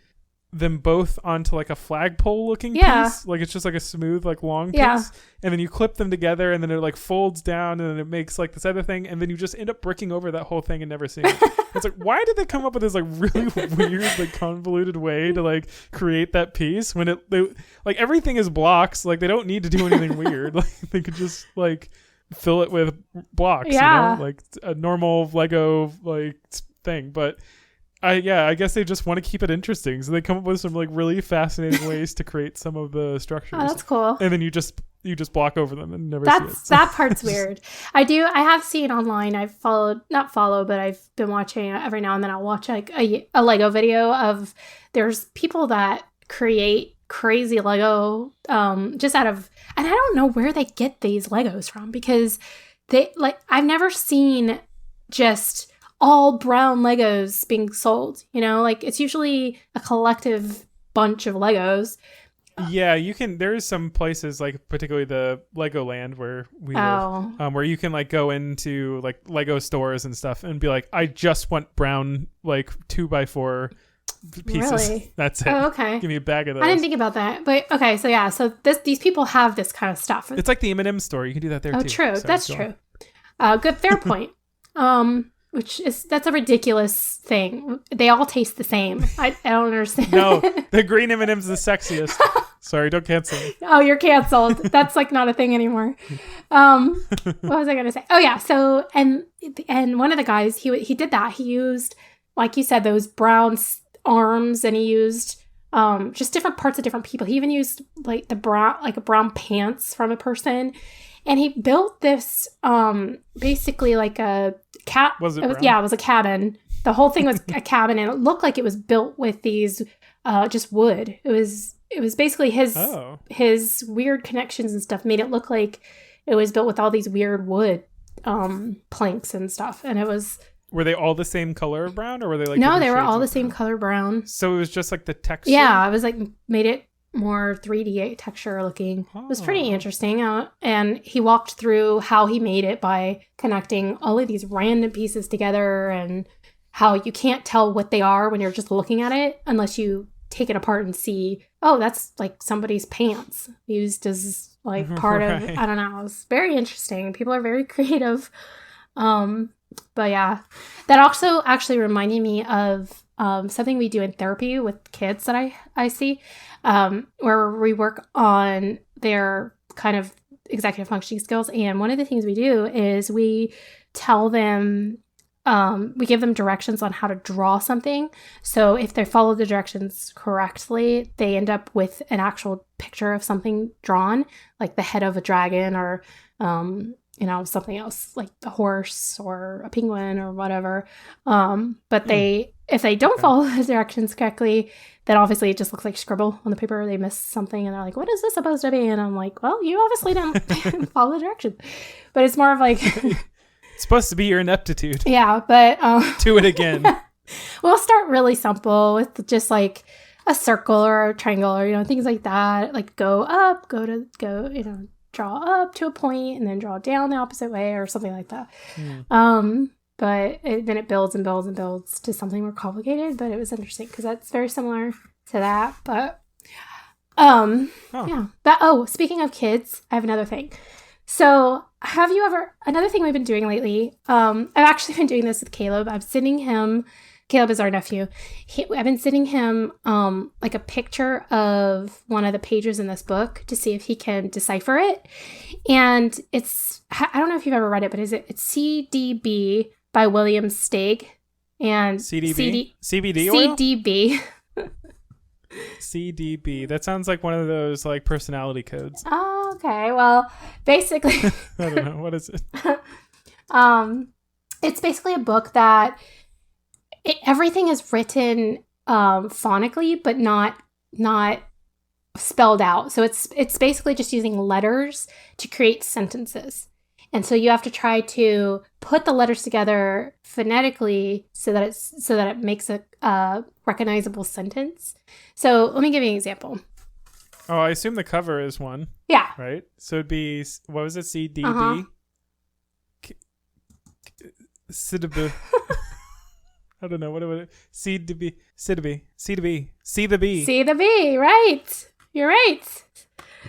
them both onto like a flagpole looking piece. Like it's just like a smooth like long piece. And then you clip them together and then it like folds down and then it makes like this other thing and then you just end up bricking over that whole thing and never seeing it. It's like, why did they come up with this like really weird like convoluted way to like create that piece when they like everything is blocks, like they don't need to do anything weird. Like they could just like fill it with blocks, you know, like a normal Lego like thing. But I guess they just want to keep it interesting, so they come up with some like really fascinating ways to create some of the structures. Oh, that's cool. And then you just you just block over them and never see it. That part's weird. I have seen online. I've not follow, but I've been watching every now and then. I'll watch like a Lego video of there's people that create crazy Lego just out of, and I don't know where they get these Legos from, because they like, I've never seen just all brown Legos being sold, you know, like it's usually a collective bunch of Legos. Yeah, you can. There's some places like particularly the Legoland where we live, where you can like go into like Lego stores and stuff and be like, I just want brown like 2x4 pieces. Really? That's it. Oh, okay. Give me a bag of those. I didn't think about that, but okay. So yeah, so these people have this kind of stuff. It's like the M&M store. You can do that there too. Oh, true. So that's true. Fair point. That's a ridiculous thing. They all taste the same. I don't understand. No, the green M&M's the sexiest. Sorry, don't cancel me. Oh, you're canceled. That's like not a thing anymore. What was I going to say? Oh yeah. So, and one of the guys, he did that. He used, like you said, those brown arms, and he used just different parts of different people. He even used like brown pants from a person. And he built this basically like a cat. Was it brown? Yeah, it was a cabin. The whole thing was a cabin, and it looked like it was built with these just wood. It was basically his weird connections and stuff made it look like it was built with all these weird wood planks and stuff. And it was. Were they all the same color of brown, or were they like? No, they were all the same color brown. So it was just like the texture. Yeah, it was like made it more 3D texture looking. It was pretty interesting. And he walked through how he made it by connecting all of these random pieces together, and how you can't tell what they are when you're just looking at it unless you take it apart and see, oh, that's like somebody's pants used as like part of, I don't know. It was very interesting. People are very creative. But yeah, that also actually reminded me of something we do in therapy with kids that I see, where we work on their kind of executive functioning skills. And one of the things we do is we tell them, we give them directions on how to draw something. So if they follow the directions correctly, they end up with an actual picture of something drawn, like the head of a dragon, or something else like a horse or a penguin or whatever. But if they don't follow the directions correctly, then obviously it just looks like scribble on the paper. They miss something and they're like, what is this supposed to be? And I'm like, well, you obviously didn't follow the directions. But it's more of like... It's supposed to be your ineptitude. Yeah, but... Do it again. We'll start really simple with just like a circle or a triangle or, things like that. Like go up, draw up to a point and then draw down the opposite way or something like that. But then it builds and builds and builds to something more complicated. But it was interesting because that's very similar to that. But yeah. But speaking of kids, I have another thing. So another thing we've been doing lately, I've actually been doing this with Caleb. Caleb is our nephew. I've been sending him like a picture of one of the pages in this book to see if he can decipher it. And I don't know if you've ever read it, but it's CDB by William Steig. And CBD oil? CDB. CDB. That sounds like one of those like personality codes. Oh, okay. Well, basically, I don't know. What is it? It's basically a book that everything is written phonically, but not spelled out. So it's basically just using letters to create sentences. And so you have to try to put the letters together phonetically so that it makes a recognizable sentence. So let me give you an example. Oh, I assume the cover is one. Yeah. Right? So it'd be, what was it? CDB? CDB. I don't know. What would it? CDB. CDB. CDB. See the B. See the B. Right. You're right.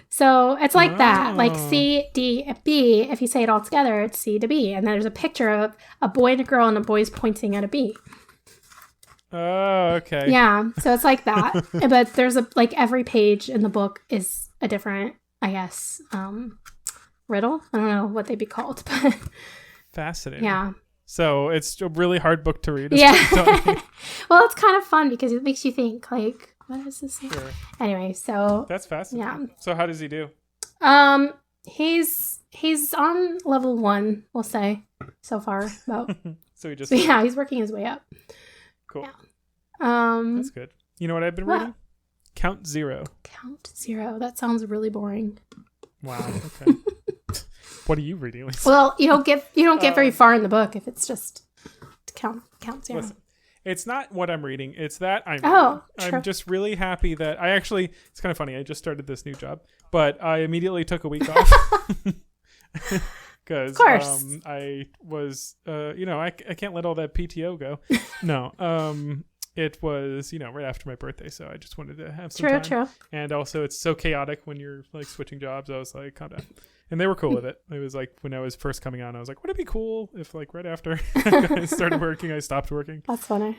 So it's like that. Like CDB. If you say it all together, it's C to B. And there's a picture of a boy and a girl, and a boy's pointing at a B. Oh, okay. Yeah. So it's like that. But there's every page in the book is a different, I guess, riddle. I don't know what they'd be called, but fascinating. Yeah. So it's a really hard book to read. Yeah. Well, it's kind of fun because it makes you think, like, what is this? Sure. Anyway, so that's fascinating. Yeah. So how does he do? He's on level 1, we'll say, so far. About. So he's working his way up. Cool. Yeah. That's good. You know what I've been reading? Count Zero. Count Zero. That sounds really boring. Wow. Okay. What are you reading, Lisa? Well, you don't get very far in the book if it's just count Zero. Listen, it's not what I'm reading. It's that I'm true. I'm just really happy that it's kind of funny. I just started this new job, but I immediately took a week off. Because I was, I can't let all that PTO go. No, it was, right after my birthday. So I just wanted to have some time. True. And also it's so chaotic when you're like switching jobs. I was like, calm down. And they were cool with it. It was like when I was first coming on, I was like, would it be cool if like right after I started working, I stopped working? That's funny.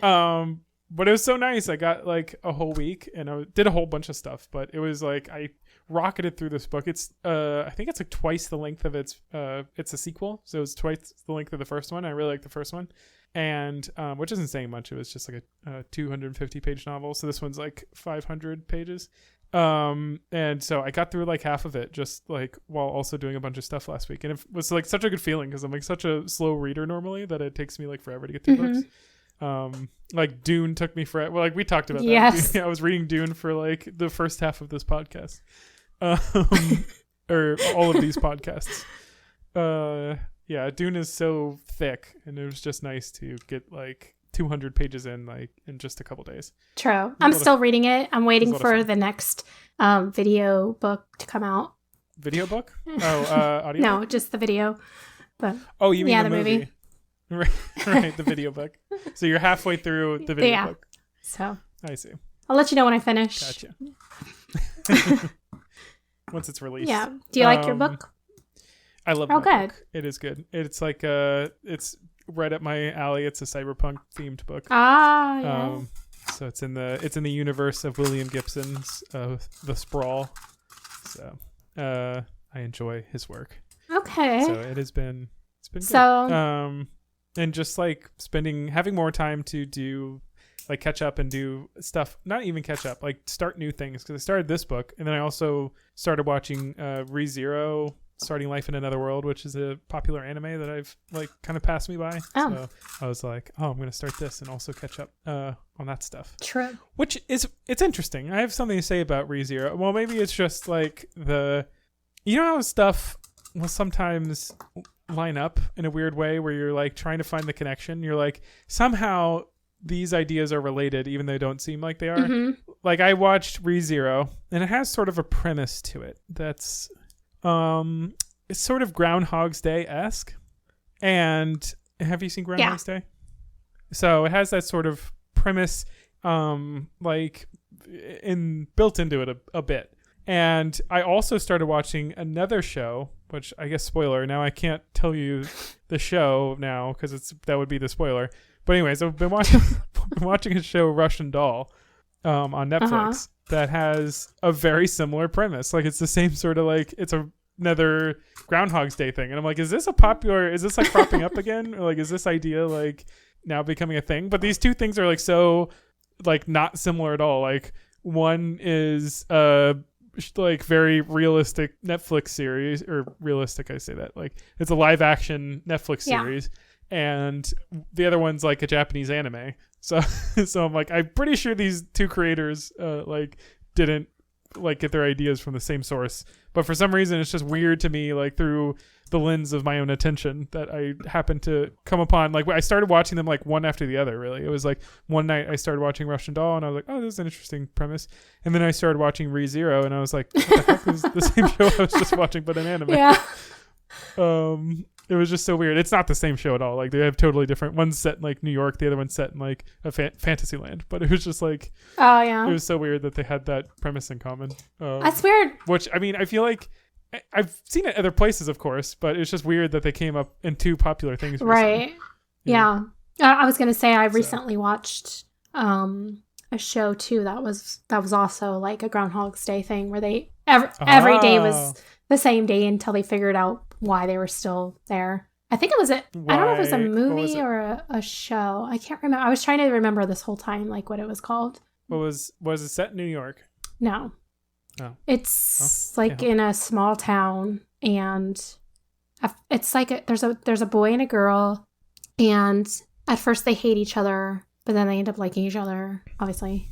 But it was so nice. I got like a whole week and I did a whole bunch of stuff, but it was like, I rocketed through this book. It's, I think it's like twice the length of it's a sequel. So it's twice the length of the first one. I really like the first one. And, which isn't saying much. It was just like a 250 page novel. So this one's like 500 pages. And so I got through like half of it just like while also doing a bunch of stuff last week. And it was like such a good feeling because I'm like such a slow reader normally that it takes me like forever to get through books. Like Dune took me forever. Well, like we talked about that. I was reading Dune for like the first half of this podcast. Or all of these podcasts. Yeah, Dune is so thick and it was just nice to get like 200 pages in like in just a couple days. True. I'm still reading it. I'm waiting for the next video book to come out. Video book? Oh, audio? No, just the video. But you mean the movie? Right, the video book. So you're halfway through the video book. So I see. I'll let you know when I finish. Gotcha. Once it's released. Yeah. Do you like your book? I love my book. It is good. It's like it's right up my alley. It's a cyberpunk themed book. Yeah. So it's in the universe of William Gibson's The Sprawl. So I enjoy his work. Okay. So it's been good. So and just like having more time to do like catch up and do stuff, not even catch up, like start new things. Because I started this book and then I also started watching ReZero, Starting Life in Another World, which is a popular anime that I've like kind of passed me by. So I was like, I'm going to start this and also catch up on that stuff. True. Which it's interesting. I have something to say about ReZero. Well, maybe it's just like how stuff will sometimes line up in a weird way where you're like trying to find the connection. You're like, somehow these ideas are related even though they don't seem like they are. Mm-hmm. Like I watched ReZero and it has sort of a premise to it that's it's sort of Groundhog's Day-esque. And have you seen Groundhog's Day? So it has that sort of premise like built into it a bit. And I also started watching another show, which I guess spoiler. Now I can't tell you the show now because that would be the spoiler. But anyways, I've been watching a show, Russian Doll, on Netflix that has a very similar premise. Like it's the same sort of like it's another Groundhog's Day thing, and I'm like, is this like cropping up again? Or like, is this idea like now becoming a thing? But these two things are like so like not similar at all. Like one is like very realistic Netflix series, or realistic, I say that like it's a live action Netflix series. And the other one's like a Japanese anime. So I'm like, I'm pretty sure these two creators like didn't like get their ideas from the same source. But for some reason, it's just weird to me, like through the lens of my own attention, that I happened to come upon. Like I started watching them like one after the other. Really, it was like one night I started watching Russian Doll, and I was like, oh, this is an interesting premise. And then I started watching ReZero, and I was like, what the heck is the same show I was just watching, but an anime? Yeah. It was just so weird. It's not the same show at all. Like they have totally different. One's set in like New York, the other one's set in like a fantasy land. But it was just like, it was so weird that they had that premise in common. That's weird. Which I mean, I feel like I've seen it other places, of course, but it's just weird that they came up in two popular things. Right. Yeah. I was gonna say I recently watched a show too that was also like a Groundhog's Day thing where they every day was the same day until they figured out why they were still there. I think it was I don't know if it was a movie or a show. I can't remember. I was trying to remember this whole time like what it was called. Was it set in New York? No. Oh. It's like in a small town and it's like there's a boy and a girl, and at first they hate each other, but then they end up liking each other, obviously.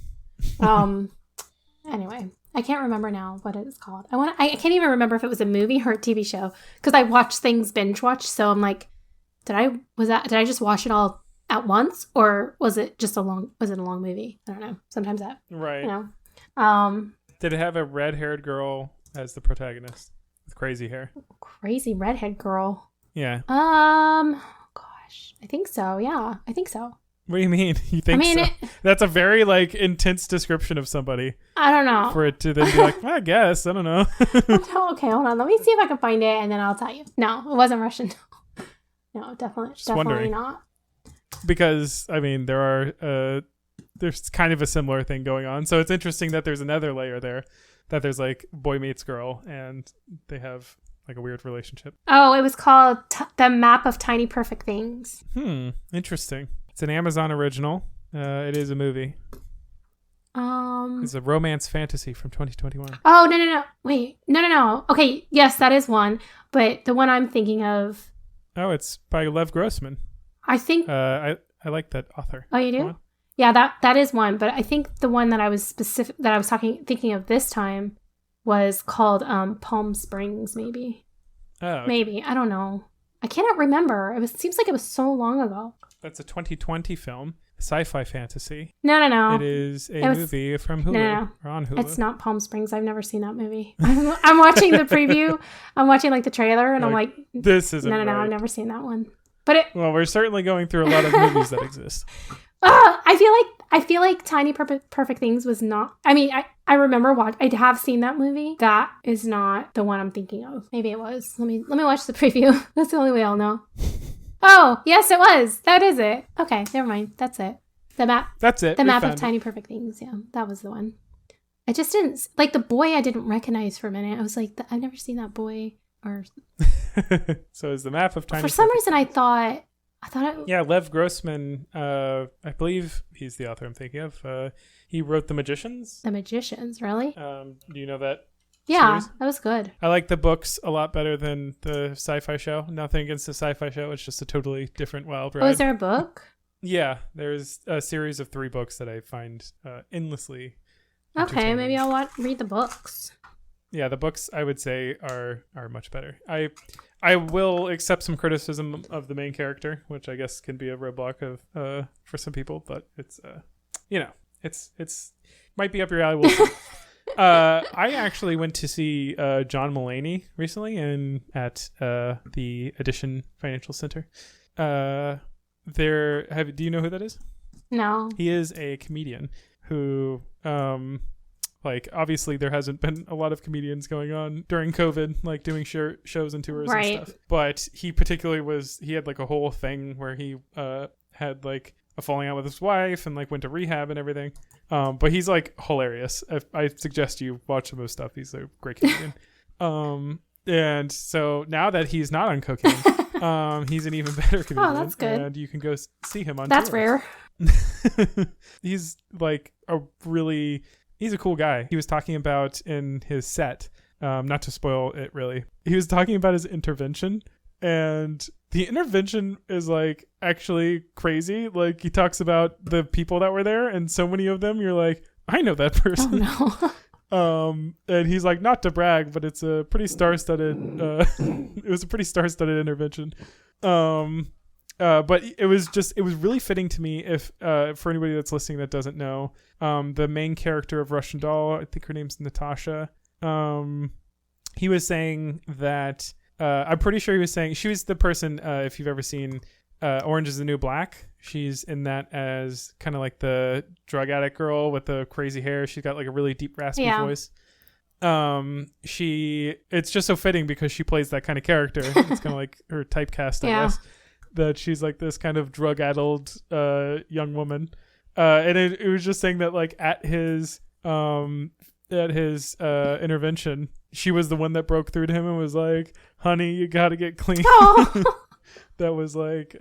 Anyway, I can't remember now what it's called. I can't even remember if it was a movie or a TV show, because I watch things binge watch. So I'm like, did I just watch it all at once, or was it a long movie? I don't know. Sometimes that, right. You know. Did it have a red-haired girl as the protagonist with crazy hair? Crazy redhead girl. Yeah. Gosh, I think so. Yeah, I think so. What do you mean? You think so? That's a very like intense description of somebody. I don't know. For it to then be like, well, I guess. I don't know. Okay, hold on. Let me see if I can find it, and then I'll tell you. No, it wasn't Russian. No, definitely not. Because, I mean, there's kind of a similar thing going on. So it's interesting that there's another layer there, that there's like boy meets girl, and they have like a weird relationship. Oh, it was called The Map of Tiny Perfect Things. Interesting. It's an Amazon original. It is a movie. It's a romance fantasy from 2021. Oh, no. Wait. No. Okay, yes, that is one. But the one I'm thinking of... Oh, it's by Lev Grossman. I think... I like that author. Oh, you do? Yeah, that is one. But I think the one that I was thinking of this time was called Palm Springs, maybe. Oh. Okay. Maybe. I don't know. I cannot remember. Seems like it was so long ago. That's a 2020 film, sci-fi fantasy. No. It is a movie from Hulu. No. Or on Hulu. It's not Palm Springs. I've never seen that movie. I'm watching the preview. I'm watching like the trailer, and I'm like, this isn't right. No. I've never seen that one. But well, we're certainly going through a lot of movies that exist. I feel like Tiny Perfect Things was not. I mean, I remember I have seen that movie. That is not the one I'm thinking of. Maybe it was. Let me watch the preview. That's the only way I'll know. Oh, yes, it was. That is it. Okay, never mind. That's it. The map. That's it. The map of Tiny Perfect Things. Yeah, that was the one. I just didn't like the boy. I didn't recognize for a minute. I was like, I've never seen that boy. Or so is the map of Tiny. For some reason, I thought it. Yeah, Lev Grossman. I believe he's the author I'm thinking of. He wrote The Magicians. The Magicians, really? Do you know that? Yeah, series? That was good. I like the books a lot better than the sci-fi show. Nothing against the sci-fi show. It's just a totally different wild ride. Oh, is there a book? Yeah, there's a series of 3 books that I find endlessly okay, maybe I'll read the books. Yeah, the books I would say are much better. I will accept some criticism of the main character, which I guess can be a roadblock of for some people, but it's it's might be up your alley. We'll see. I actually went to see John Mulaney recently at the Edition Financial Center. Do you know who that is? No. He is a comedian who obviously there hasn't been a lot of comedians going on during COVID, like doing shows and tours and stuff. But he particularly he had like a whole thing where he had like a falling out with his wife and like went to rehab and everything. But he's like hilarious. I suggest you watch some of his stuff. He's a great comedian. And so now that he's not on cocaine, he's an even better comedian. Oh, that's good. And you can go see him on That's tour. Rare. He's like he's a cool guy. He was talking about in his set, not to spoil it really, he was talking about his intervention, and the intervention is like actually crazy. Like he talks about the people that were there, and so many of them you're like, I know that person. Oh, no. And he's like, not to brag, but it's a pretty star-studded it was a pretty star-studded intervention. But it was really fitting to me if for anybody that's listening that doesn't know, the main character of Russian Doll, I think her name's Natasha. He was saying that I'm pretty sure he was saying she was the person, if you've ever seen Orange is the New Black, she's in that as kind of like the drug addict girl with the crazy hair. She's got like a really deep raspy voice. It's just so fitting because she plays that kind of character. It's kind of like her typecast, I guess. That she's like this kind of drug-addled young woman, and it was just saying that like at his intervention, she was the one that broke through to him and was like, "Honey, you got to get clean." That was like,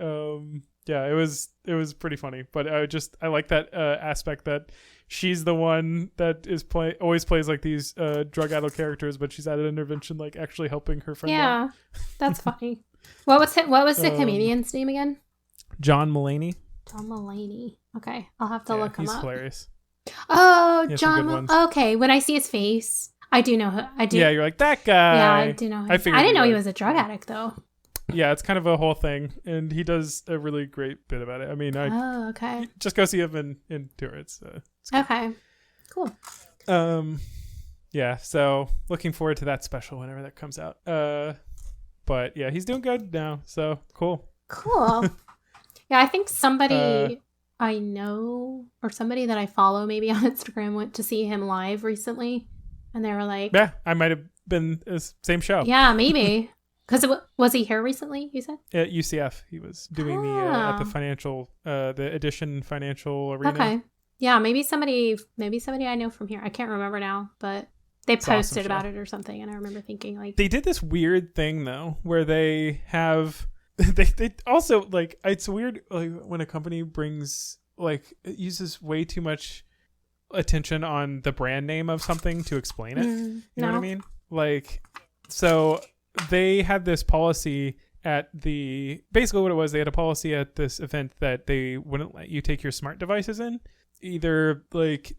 Yeah, it was pretty funny, but I like that aspect that she's the one that is always plays like these drug addled characters, but she's at an intervention like actually helping her friend. Yeah, that's funny. What was the comedian's name again? John Mulaney. John Mulaney. Okay, I'll have to look him up. He's hilarious. Oh, John. Okay, when I see his face, I do know who. I do. Yeah, you're like that guy. Yeah, I do know him. I didn't know he was a drug addict though. Yeah, it's kind of a whole thing, and he does a really great bit about it. I mean, okay. Just go see him in tour. It's okay, cool. Yeah. So looking forward to that special whenever that comes out. But yeah, he's doing good now. So cool. Cool. Yeah, I think somebody I know or somebody that I follow maybe on Instagram went to see him live recently, and they were like, "Yeah, I might have been the same show." Yeah, maybe. Because was he here recently, you said? At UCF. He was doing at the financial, the Edition Financial Arena. Okay. Yeah, maybe somebody I know from here. I can't remember now, but they posted about it or something. And I remember thinking like. They did this weird thing though, where they have, they also like, it's weird like when a company brings, like it uses way too much attention on the brand name of something to explain it. You know what I mean? Like, so... They had this policy basically what it was, they had a policy at this event that they wouldn't let you take your smart devices in, either like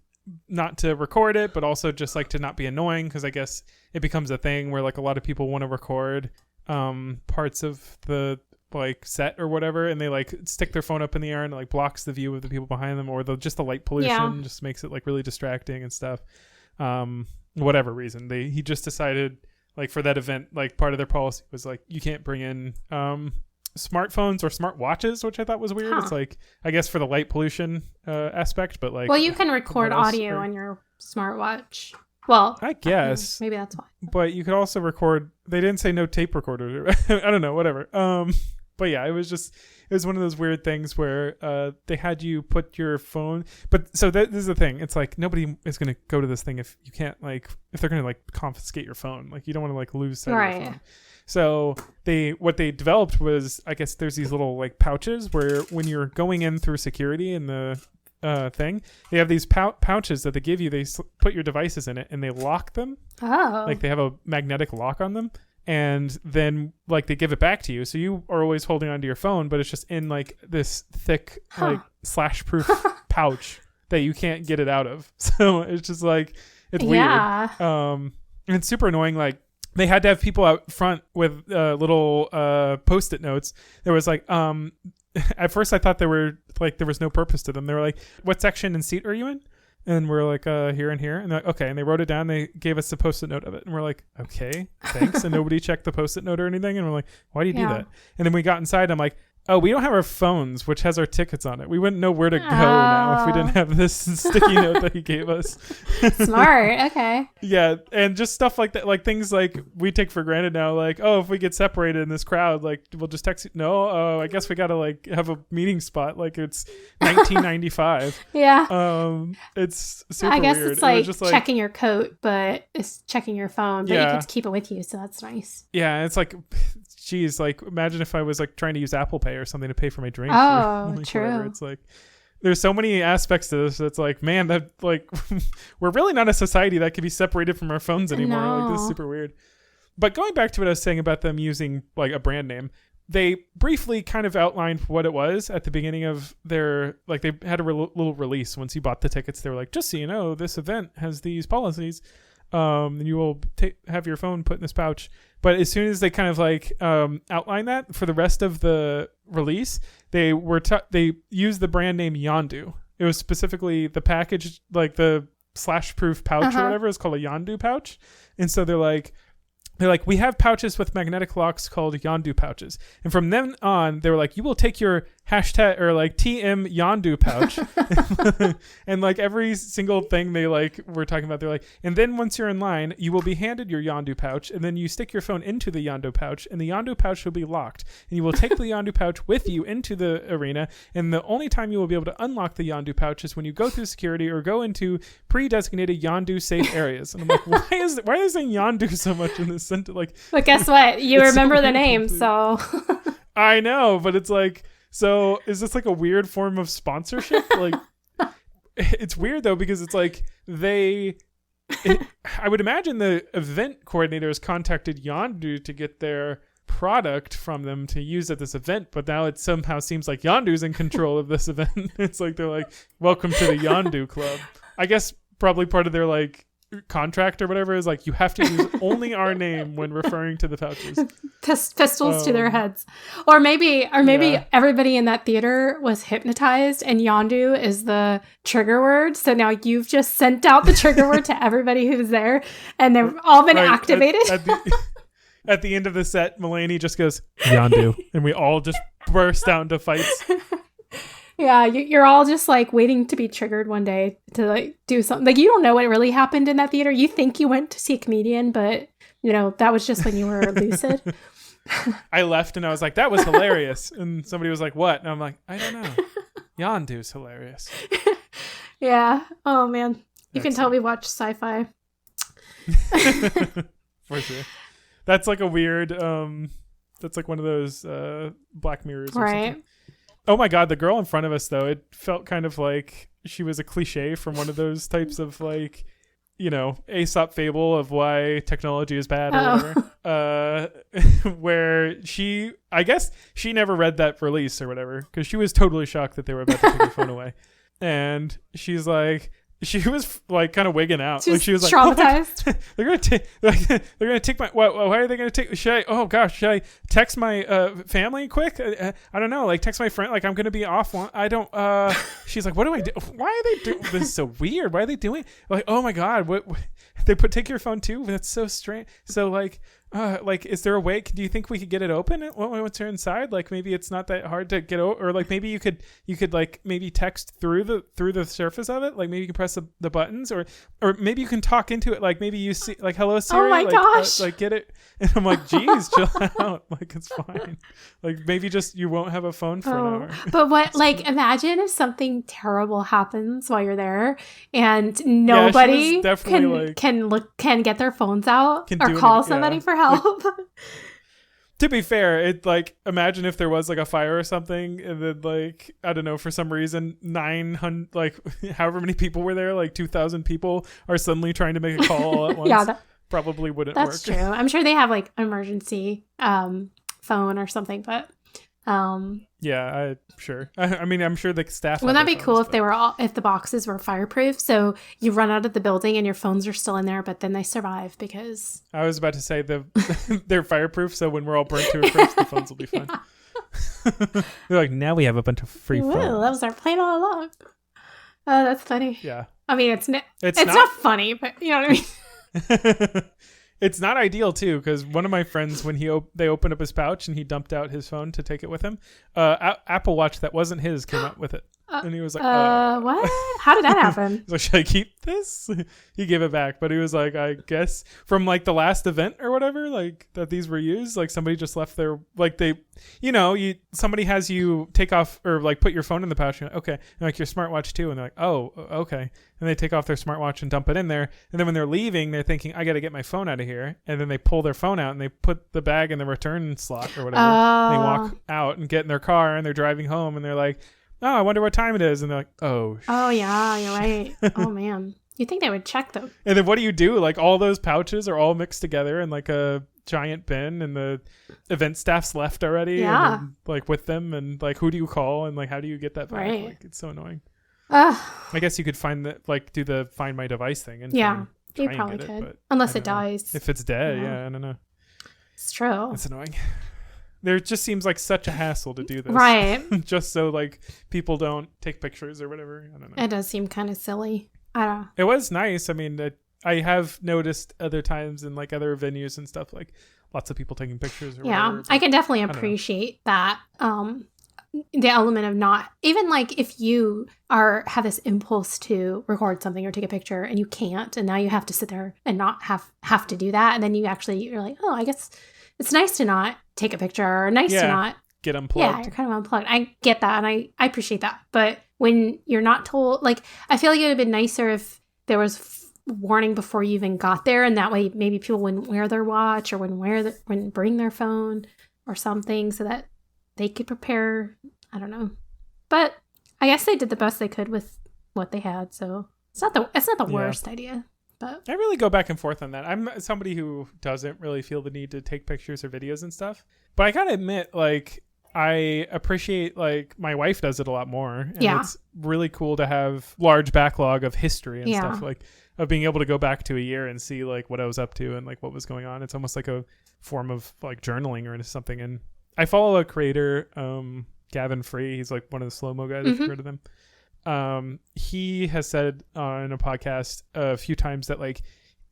not to record it, but also just like to not be annoying, because I guess it becomes a thing where like a lot of people want to record parts of the like set or whatever, and they like stick their phone up in the air and it like blocks the view of the people behind them, or just the light pollution just makes it like really distracting and stuff. Whatever reason, he just decided like for that event, like part of their policy was like you can't bring in smartphones or smart watches, which I thought was weird. It's like, I guess for the light pollution aspect, but like, well, you can record audio on your smartwatch. Well, I guess maybe that's why. But you could also record. They didn't say no tape recorders. I don't know, whatever. But yeah, it was one of those weird things where they had you put your phone. But so this is the thing. It's like nobody is going to go to this thing if you can't like, if they're going to like confiscate your phone. Like you don't want to like lose sight of your phone. So what they developed was, I guess there's these little like pouches where when you're going in through security in the thing, they have these pouches that they give you. They put your devices in it and they lock them. Oh. Like they have a magnetic lock on them. And then like they give it back to you. So you are always holding onto your phone, but it's just in like this thick, like slash proof pouch that you can't get it out of. So it's just like, it's weird. And it's super annoying. Like they had to have people out front with little Post-it notes. There was like, at first I thought there was no purpose to them. They were like, what section and seat are you in? And we're like, here and here. And they're like, okay. And they wrote it down. They gave us a Post-it note of it. And we're like, okay, thanks. And nobody checked the Post-it note or anything. And we're like, why do you do that? And then we got inside. I'm like, oh, we don't have our phones, which has our tickets on it. We wouldn't know where to go now if we didn't have this sticky note that he gave us. Smart. Okay. Yeah. And just stuff like that, like things like we take for granted now, like, oh, if we get separated in this crowd, like we'll just text you. No, I guess we got to like have a meeting spot. Like it's 1995. Yeah. It's super I guess weird. It's like just checking your coat, but it's checking your phone, but you can keep it with you. So that's nice. Yeah. It's like, geez, like imagine if I was like trying to use Apple Pay or something to pay for my drink. Oh, like, true. Whatever. It's like there's so many aspects to this. It's like, man, that like we're really not a society that can be separated from our phones anymore. No. Like this is super weird. But going back to what I was saying about them using like a brand name, they briefly kind of outlined what it was at the beginning of their, like they had a little release once you bought the tickets. They were like, just so you know, this event has these policies. And you will have your phone put in this pouch. But as soon as they kind of like outline that for the rest of the release, they they used the brand name Yondu. It was specifically the package, like the slash proof pouch or whatever is called a Yondu pouch. And so they're like, we have pouches with magnetic locks called Yondu pouches. And from then on, they were like, you will take your hashtag or like TM Yondu pouch. And like every single thing they like were talking about, they're like, and then once you're in line, you will be handed your Yondu pouch. And then you stick your phone into the Yondu pouch and the Yondu pouch will be locked. And you will take the Yondu pouch with you into the arena. And the only time you will be able to unlock the Yondu pouch is when you go through security or go into pre-designated Yondu safe areas. And I'm like, why is it saying Yondu so much in this sentence? Like, but guess what? You remember the name, so. I know, but it's like, So is this like a weird form of sponsorship? Like, it's weird though, because it's like I would imagine the event coordinators contacted Yondu to get their product from them to use at this event, but now it somehow seems like Yondu's in control of this event. It's like they're like, welcome to the Yondu club. I guess probably part of their like contract or whatever is like, you have to use only our name when referring to the pouches. Pistols to their heads. Or maybe everybody in that theater was hypnotized and Yondu is the trigger word. So now you've just sent out the trigger word to everybody who's there and they've all been activated. At the end of the set, Mulaney just goes, Yondu. And we all just burst out into fights. Yeah, you're all just like waiting to be triggered one day to like do something. Like you don't know what really happened in that theater. You think you went to see a comedian, but you know, that was just when you were lucid. I left and I was like, that was hilarious. And somebody was like, what? And I'm like, I don't know. Yondu's hilarious. Yeah. Oh man. You can tell we watch sci-fi. For sure. That's like a weird, that's like one of those Black Mirrors or something. Oh my God, the girl in front of us, though, it felt kind of like she was a cliche from one of those types of like, you know, Aesop fable of why technology is bad or whatever. Where I guess she never read that release or whatever, because she was totally shocked that they were about to take her phone away. And she's like, she was like kind of wigging out. She was like traumatized. Oh, they're gonna take my. Why are they gonna take? Should I text my family quick? I don't know. Like text my friend. Like I'm gonna be off. I don't. She's like, what do I do? Why are they doing this? Is so weird. Why are they doing? Like, oh my God, what they take your phone too? That's so strange. So like, is there a way? Do you think we could get it open once you're inside? Like maybe it's not that hard to get or like maybe you could like maybe text through the surface of it. Like maybe you can press the buttons or maybe you can talk into it. Like maybe you see like hello Siri. Oh my gosh! Like get it. And I'm like, geez, chill out. Like it's fine. Like maybe just you won't have a phone for an hour. But what like imagine if something terrible happens while you're there and nobody can get their phones out or call somebody for help. Like, to be fair, it like imagine if there was like a fire or something and then like I don't know, for some reason 900 like however many people were there, like 2,000 people are suddenly trying to make a call all at once. Yeah, probably wouldn't work. That's true. I'm sure they have like emergency phone or something, but yeah, sure. I mean, I'm sure the staff. Wouldn't that be cool if if the boxes were fireproof? So you run out of the building and your phones are still in there, but then they survive because. I was about to say they're fireproof, so when we're all burnt to a crisp, the phones will be fine. They're like, now we have a bunch of free phones. That was our plan all along. Oh, that's funny. Yeah. I mean, it's not funny, but you know what I mean. It's not ideal too, because one of my friends, when they opened up his pouch and he dumped out his phone to take it with him, Apple Watch that wasn't his came out with it, and he was like, "What? How did that happen?" He's like, "Should I keep this?" He gave it back, but he was like, "I guess from like the last event or whatever, like that these were used. Like somebody just left their like they, somebody has you take off or like put your phone in the pouch. And okay, and like your smartwatch too, and they're like, oh, okay." And they take off their smartwatch and dump it in there. And then when they're leaving, they're thinking, I got to get my phone out of here. And then they pull their phone out and they put the bag in the return slot or whatever. They walk out and get in their car and they're driving home and they're like, oh, I wonder what time it is. And they're like, oh. Oh, yeah, you're right. Oh, man. You'd think they would check them. And then what do you do? Like all those pouches are all mixed together in like a giant bin and the event staff's left already. Yeah. And then, like with them and like who do you call and like how do you get that back? Right. Like it's so annoying. I guess you could do the find my device thing and you probably could, but unless it dies. If it's dead, yeah, I don't know. It's true. It's annoying. There just seems like such a hassle to do this, right? Just so like people don't take pictures or whatever. I don't know. It does seem kind of silly. I don't know. It was nice. I mean, I have noticed other times in like other venues and stuff, like lots of people taking pictures. Or whatever, I can definitely appreciate that. The element of not even like if you have this impulse to record something or take a picture and you can't, and now you have to sit there and not have to do that, and then you're like, oh, I guess it's nice to not take a picture or nice to not get unplugged. Yeah, you're kind of unplugged. I get that, and I appreciate that. But when you're not told, like, I feel like it would have been nicer if there was warning before you even got there, and that way maybe people wouldn't wear their watch or wouldn't bring their phone or something, so that they could prepare I don't know. But I guess they did the best they could with what they had. So it's not the worst idea. But I really go back and forth on that. I'm somebody who doesn't really feel the need to take pictures or videos and stuff. But I gotta admit, like, I appreciate, like, my wife does it a lot more. And it's really cool to have large backlog of history and stuff, like, of being able to go back to a year and see, like, what I was up to and, like, what was going on. It's almost like a form of, like, journaling or something. And I follow a creator, Gavin Free. He's, like, one of the slow-mo guys. If you've heard of them. He has said on a podcast a few times that, like,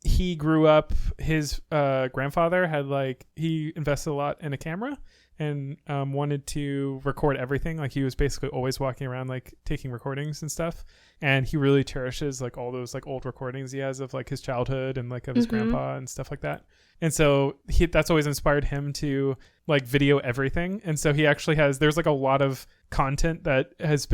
he grew up, his grandfather had, like, he invested a lot in a camera and wanted to record everything. Like, he was basically always walking around, like, taking recordings and stuff. And he really cherishes, like, all those, like, old recordings he has of, like, his childhood and, like, of his grandpa and stuff like that. And so that's always inspired him to, like, video everything. And so he actually there's, like, a lot of content that has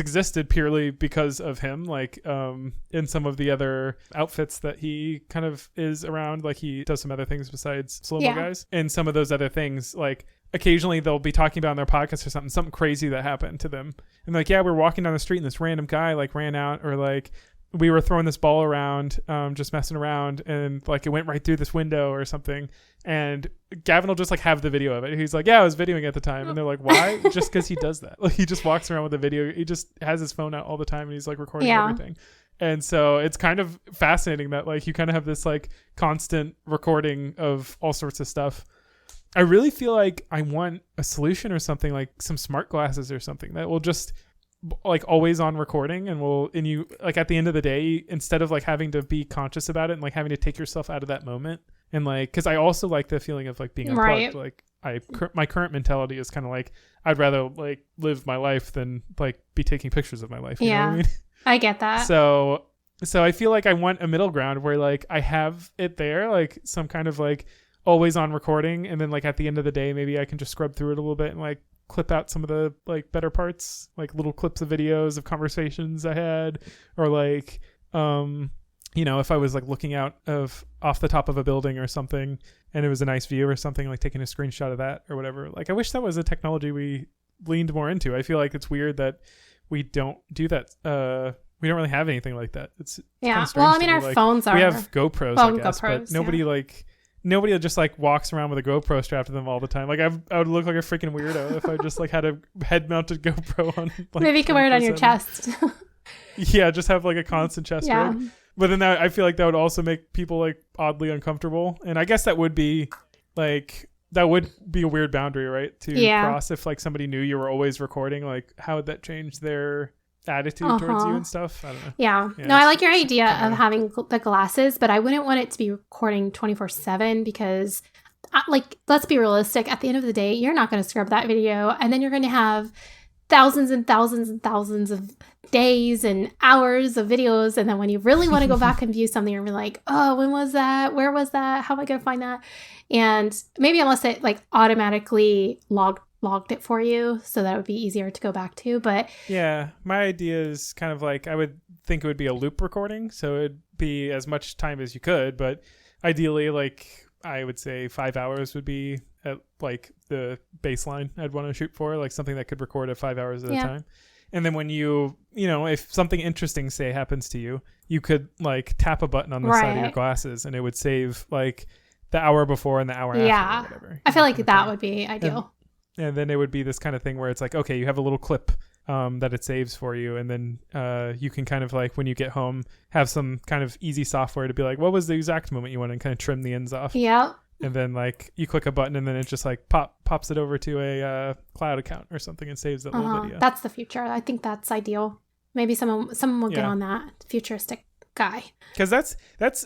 existed purely because of him, like in some of the other outfits that he kind of is around. Like, he does some other things besides slow-mo guys, and some of those other things, like, occasionally they'll be talking about in their podcast or something crazy that happened to them, and like, we're walking down the street and this random guy, like, ran out, or like, we were throwing this ball around, just messing around, and like, it went right through this window or something. And Gavin will just, like, have the video of it. He's like, I was videoing at the time. And they're like, why? Just because he does that. Like, he just walks around with a video. He just has his phone out all the time and he's, like, recording everything. And so it's kind of fascinating that, like, you kind of have this, like, constant recording of all sorts of stuff. I really feel like I want a solution or something, like some smart glasses or something that will just, like, always on recording, and you, like, at the end of the day, instead of, like, having to be conscious about it and, like, having to take yourself out of that moment. And, like, because I also like the feeling of, like, being unplugged. Like, my current mentality is kind of like, I'd rather, like, live my life than, like, be taking pictures of my life. You know what I mean? I get that. So I feel like I want a middle ground where, like, I have it there, like, some kind of, like, always on recording, and then, like, at the end of the day, maybe I can just scrub through it a little bit and, like, clip out some of the, like, better parts, like little clips of videos of conversations I had, or, like, you know, if I was, like, looking out off the top of a building or something and it was a nice view or something, like, taking a screenshot of that or whatever. Like, I wish that was a technology we leaned more into. I feel like it's weird that we don't do that. We don't really have anything like that. It's kind of strange. Well, I mean, our phones are. We have GoPros, I guess, but nobody just, like, walks around with a GoPro strapped to them all the time. Like, I would look like a freaking weirdo if I just, like, had a head mounted GoPro on. Like, maybe you can wear it on your chest. Yeah, just have, like, a constant chest rig. But then I feel like that would also make people, like, oddly uncomfortable. And I guess that would be, like, a weird boundary, right? To cross if, like, somebody knew you were always recording. Like, how would that change their attitude towards you and stuff? I don't know. Yeah. No, I like your idea of having the glasses, but I wouldn't want it to be recording 24/7 because, like, let's be realistic. At the end of the day, you're not going to scrub that video, and then you're going to have thousands and thousands and thousands of days and hours of videos, and then when you really want to go back and view something, you're like, oh, when was that? Where was that? How am I going to find that? And maybe unless it, like, automatically logged it for you, so that would be easier to go back to. But yeah, my idea is kind of like, I would think it would be a loop recording, so it'd be as much time as you could, but ideally, like, I would say 5 hours would be at, like, the baseline I'd want to shoot for, like, something that could record at 5 hours at a time. And then when you know, if something interesting, say, happens to you, you could, like, tap a button on the side of your glasses and it would save, like, the hour before and the hour after or whatever. I feel like that would be ideal. And then it would be this kind of thing where it's like, okay, you have a little clip that it saves for you. And then you can kind of, like, when you get home, have some kind of easy software to be like, what was the exact moment you want, and kind of trim the ends off. Yeah. And then, like, you click a button and then it just, like, pops it over to a cloud account or something and saves that little video. That's the future. I think that's ideal. Maybe someone will get on that futuristic guy. Because that's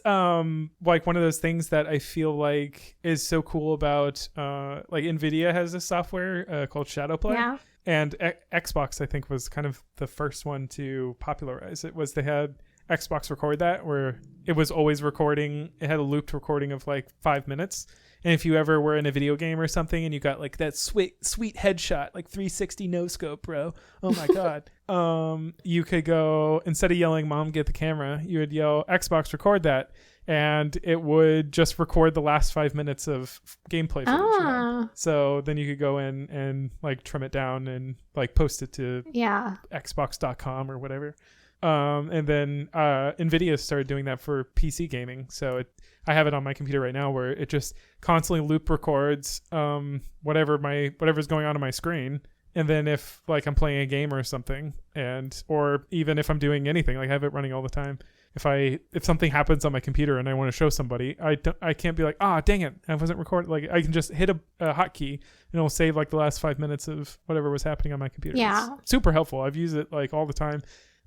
like one of those things that I feel like is so cool about like, NVIDIA has a software called Shadowplay. Yeah. And Xbox, I think, was kind of the first one to popularize it. Was they had Xbox record that, where it was always recording. It had a looped recording of, like, 5 minutes. And if you ever were in a video game or something and you got, like, that sweet headshot, like 360 no scope, bro. Oh my God. You could go, instead of yelling, "Mom, get the camera," you would yell, "Xbox, record that." and it would just record the last 5 minutes of gameplay footage. So then you could go in and like trim it down and like post it to xbox.com or whatever. And then NVIDIA started doing that for PC gaming. So I have it on my computer right now where it just constantly loop records whatever's going on my screen. And then if like I'm playing a game or something, or even if I'm doing anything, like I have it running all the time. If something happens on my computer and I want to show somebody, I can't be like, dang it, I wasn't recording. Like I can just hit a hotkey and it'll save like the last 5 minutes of whatever was happening on my computer. Yeah, it's super helpful. I've used it like all the time.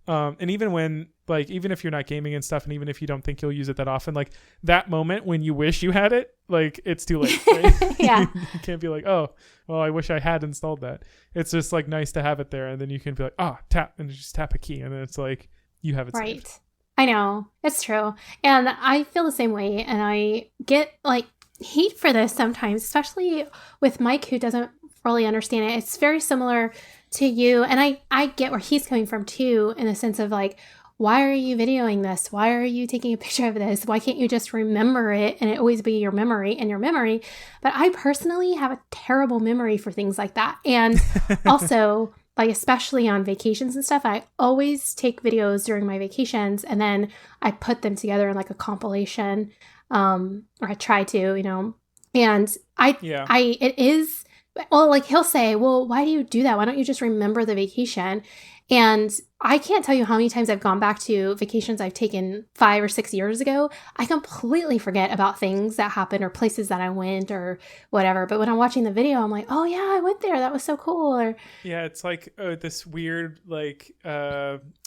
And even when like, even if you're not gaming and stuff, and even if you don't think you'll use it that often, like that moment when you wish you had it, like it's too late. Right? Yeah. You can't be like, oh, well, I wish I had installed that. It's just like nice to have it there. And then you can be like, tap, and just tap a key. And then it's like, you have it right. saved. I know. It's true. And I feel the same way. And I get like heat for this sometimes, especially with Mike, who doesn't really understand it. It's very similar to you. And I get where he's coming from too, in the sense of like, why are you videoing this? Why are you taking a picture of this? Why can't you just remember it and it always be your memory and your memory? But I personally have a terrible memory for things like that. And also, like, especially on vacations and stuff, I always take videos during my vacations and then I put them together in like a compilation, or I try to, and it is, well, like he'll say, well, why do you do that? Why don't you just remember the vacation? And I can't tell you how many times I've gone back to vacations I've taken 5 or 6 years ago. I completely forget about things that happened or places that I went or whatever. But when I'm watching the video, I'm like, oh yeah, I went there. That was so cool. Or yeah, it's like this weird like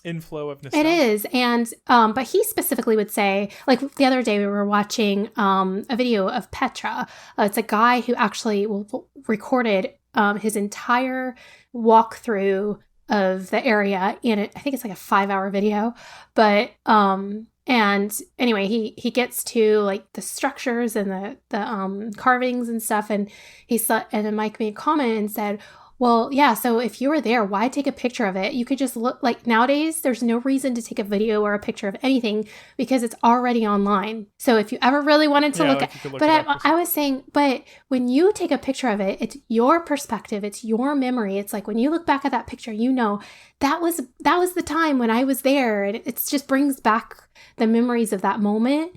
inflow of nostalgia. It is. And but he specifically would say, like the other day we were watching a video of Petra. It's a guy who actually recorded his entire walkthrough of the area, and I think it's like a 5-hour video, but and anyway, he gets to like the structures and the carvings and stuff, and and then Mike made a comment and said, well, yeah, so if you were there, why take a picture of it? You could just look, like nowadays, there's no reason to take a video or a picture of anything because it's already online. So if you ever really wanted to I was saying, but when you take a picture of it, it's your perspective, it's your memory. It's like when you look back at that picture, that was the time when I was there, and it just brings back the memories of that moment.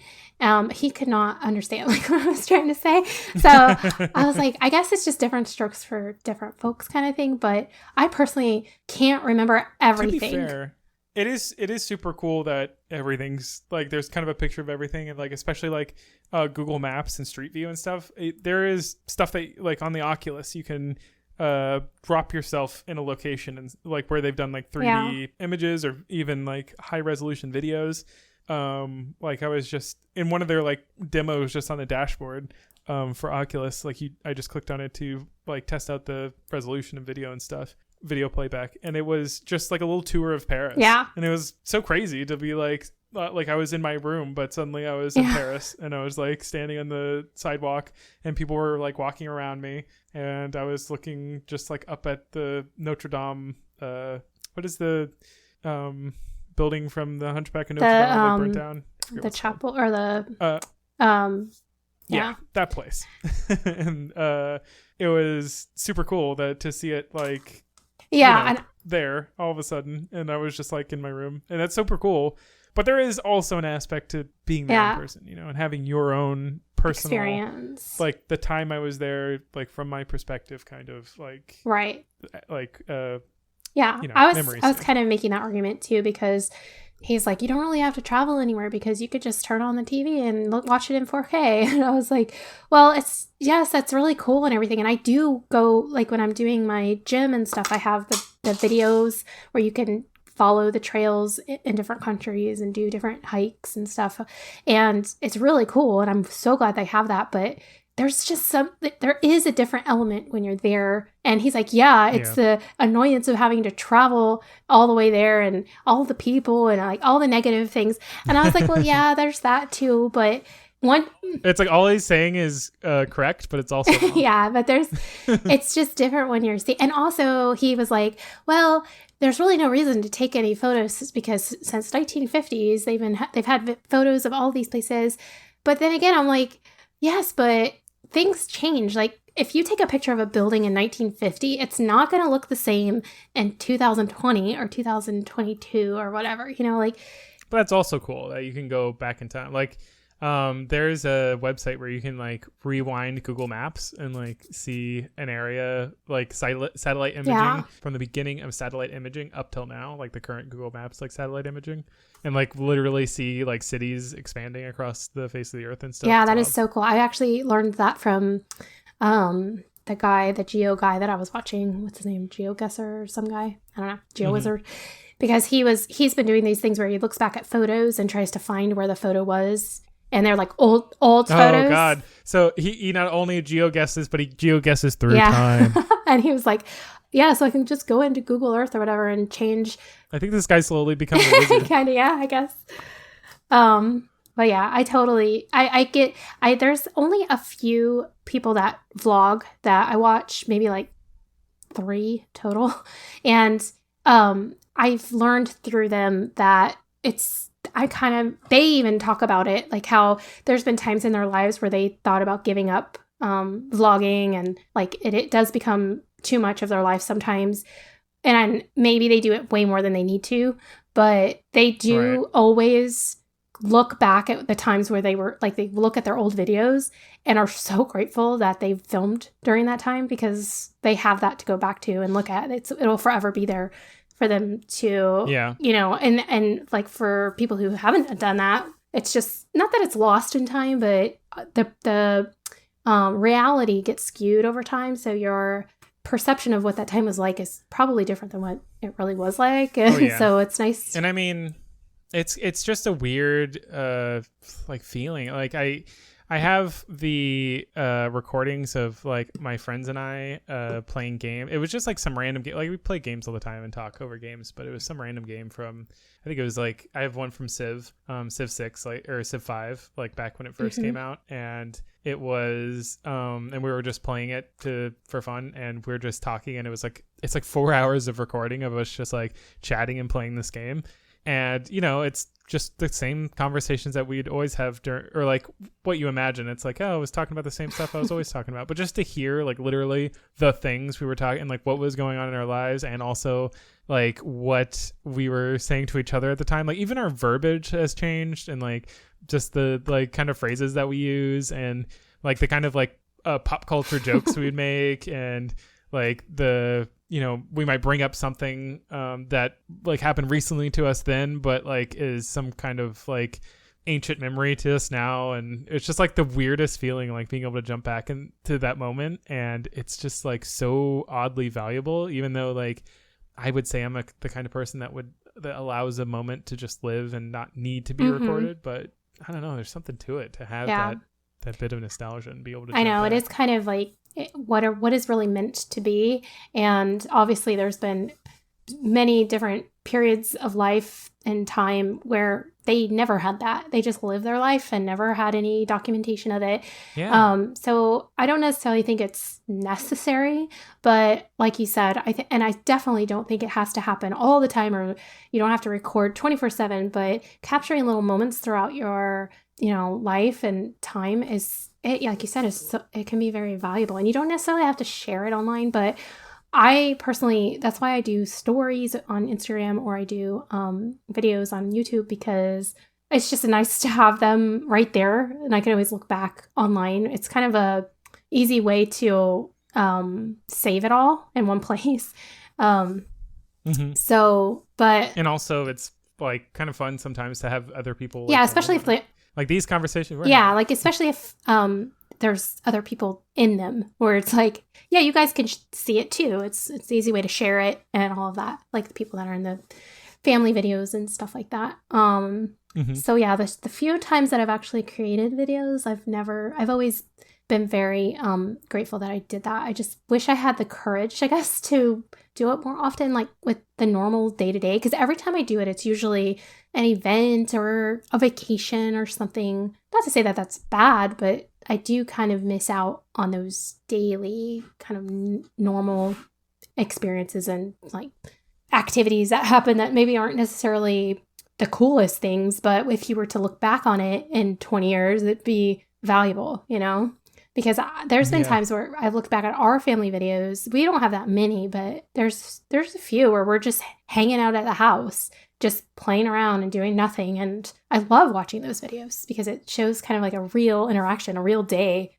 He could not understand like what I was trying to say. So I was like, I guess it's just different strokes for different folks kind of thing. But I personally can't remember everything. To be fair, it is super cool that everything's like, there's kind of a picture of everything. And like, especially like Google Maps and Street View and stuff. There is stuff that like on the Oculus, you can drop yourself in a location and like where they've done like 3D images or even like high resolution videos. Like I was just in one of their like demos just on the dashboard for Oculus. Like I just clicked on it to like test out the resolution of video and stuff, video playback, and it was just like a little tour of Paris. Yeah, and it was so crazy to be like I was in my room, but suddenly I was in Paris, and I was like standing on the sidewalk, and people were like walking around me, and I was looking just like up at the Notre Dame. What is the building from the Hunchback of Notre Dame that burnt down? The chapel or the that place. And it was super cool to see it like there all of a sudden, and I was just like in my room, and that's super cool. But there is also an aspect to being there in person, and having your own personal experience. Like the time I was there, like from my perspective, kind of like like I was kind of making that argument too, because he's like, you don't really have to travel anywhere because you could just turn on the TV and watch it in 4K. And I was like, well, that's really cool and everything. And I do go, like when I'm doing my gym and stuff, I have the videos where you can follow the trails in different countries and do different hikes and stuff. And it's really cool. And I'm so glad they have that. But there's just there is a different element when you're there. And he's like, it's the annoyance of having to travel all the way there and all the people and like all the negative things. And I was like, well, yeah, there's that too. But one. It's like all he's saying is correct, but it's also wrong. Yeah, but it's just different when you're seeing. And also he was like, well, there's really no reason to take any photos because since 1950s they've had photos of all these places. But then again, I'm like, yes, but things change. Like if you take a picture of a building in 1950, it's not going to look the same in 2020 or 2022 or whatever, like. But that's also cool that you can go back in time. Like there's a website where you can like rewind Google Maps and like see an area like satellite imaging from the beginning of satellite imaging up till now, like the current Google Maps like satellite imaging, and like literally see like cities expanding across the face of the earth and stuff. Yeah, that is so cool. I actually learned that from the geo guy that I was watching. What's his name? GeoGuessr or some guy? I don't know. GeoWizard. Because he's been doing these things where he looks back at photos and tries to find where the photo was. And they're like old photos. Oh God! So he not only geoguesses, but he geoguesses through time. And he was like, "Yeah, so I can just go into Google Earth or whatever and change." I think this guy slowly becomes a wizard. Kind of, yeah, I guess. But yeah, I totally, there's only a few people that vlog that I watch, maybe like 3 total, and I've learned through them that they even talk about it, like how there's been times in their lives where they thought about giving up vlogging, and like it does become too much of their life sometimes, and maybe they do it way more than they need to, but they do always look back at the times where they look at their old videos and are so grateful that they filmed during that time, because they have that to go back to and look at. It'll forever be there for them to, and like for people who haven't done that, it's just not that it's lost in time, but the reality gets skewed over time. So your perception of what that time was like is probably different than what it really was like. So it's nice. And I mean, it's just a weird like feeling. Like I have the recordings of like my friends and I playing game. It was just like some random game. Like we play games all the time and talk over games, but it was some random game from, I think it was like, I have one from Civ 6, like, or Civ 5, like back when it first came out, and it was and we were just playing it for fun, and we were just talking, and it's like 4 hours of recording of us just like chatting and playing this game. And, it's just the same conversations that we'd always have or like what you imagine. It's like, oh, I was talking about the same stuff I was always talking about. But just to hear like literally the things we were talking, and like what was going on in our lives, and also like what we were saying to each other at the time. Like even our verbiage has changed, and like just the like kind of phrases that we use, and like the kind of like pop culture jokes we'd make, and like we might bring up something that like happened recently to us then, but like is some kind of like ancient memory to us now. And it's just like the weirdest feeling, like being able to jump back into that moment. And it's just like so oddly valuable, even though like I would say I'm the kind of person that allows a moment to just live and not need to be recorded. But I don't know, there's something to it to have that bit of nostalgia and be able to I know back. It is kind of like what is really meant to be. And obviously there's been many different periods of life and time where they never had that. They just lived their life and never had any documentation of it. So I don't necessarily think it's necessary, but like you said, I definitely don't think it has to happen all the time, or you don't have to record 24/7, but capturing little moments throughout your life and time like you said, it can be very valuable, and you don't necessarily have to share it online. But I personally, that's why I do stories on Instagram, or I do videos on YouTube, because it's just nice to have them right there, and I can always look back online. It's kind of a easy way to save it all in one place. So, but and also it's like kind of fun sometimes to have other people. Yeah, especially if they. Like these conversations. Like especially if there's other people in them, where it's like, yeah, you guys can see it too. It's an easy way to share it and all of that. Like the people that are in the family videos and stuff like that. So yeah, the few times that I've actually created videos, I've always been very grateful that I did that. I just wish I had the courage, I guess, to do it more often, like with the normal day-to-day, because every time I do it, it's usually an event or a vacation or something not to say that that's bad, but I do kind of miss out on those daily kind of normal experiences and like activities that happen that maybe aren't necessarily the coolest things, but if you were to look back on it in 20 years, it'd be valuable, you know? Because there's been times where I've looked back at our family videos. We don't have that many, but there's a few where we're just hanging out at the house, just playing around and doing nothing. And I love watching those videos because it shows kind of like a real interaction, a real day.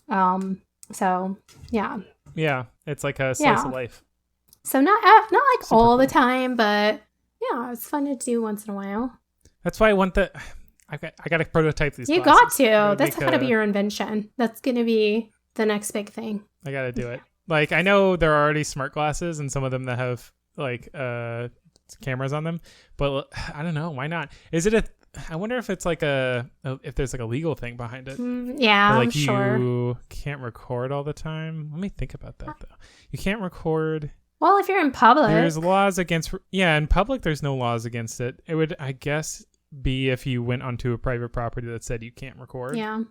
So yeah. Yeah, it's like a slice of life. So not like super all the time, but yeah, it's fun to do once in a while. That's why I want the. I got to prototype these. You glasses. Got to. That's got to be your invention. That's going to be the next big thing. I got to do it. Like, I know there are already smart glasses and some of them that have like cameras on them, but I don't know. Why not? Is it I wonder if it's like if there's like a legal thing behind it. Yeah, like I'm sure. You can't record all the time. Let me think about that though. You can't record. Well, if you're in public. There's laws against. Yeah, in public, there's no laws against it. It would, I guess, be if you went onto a private property that said you can't record. Yeah.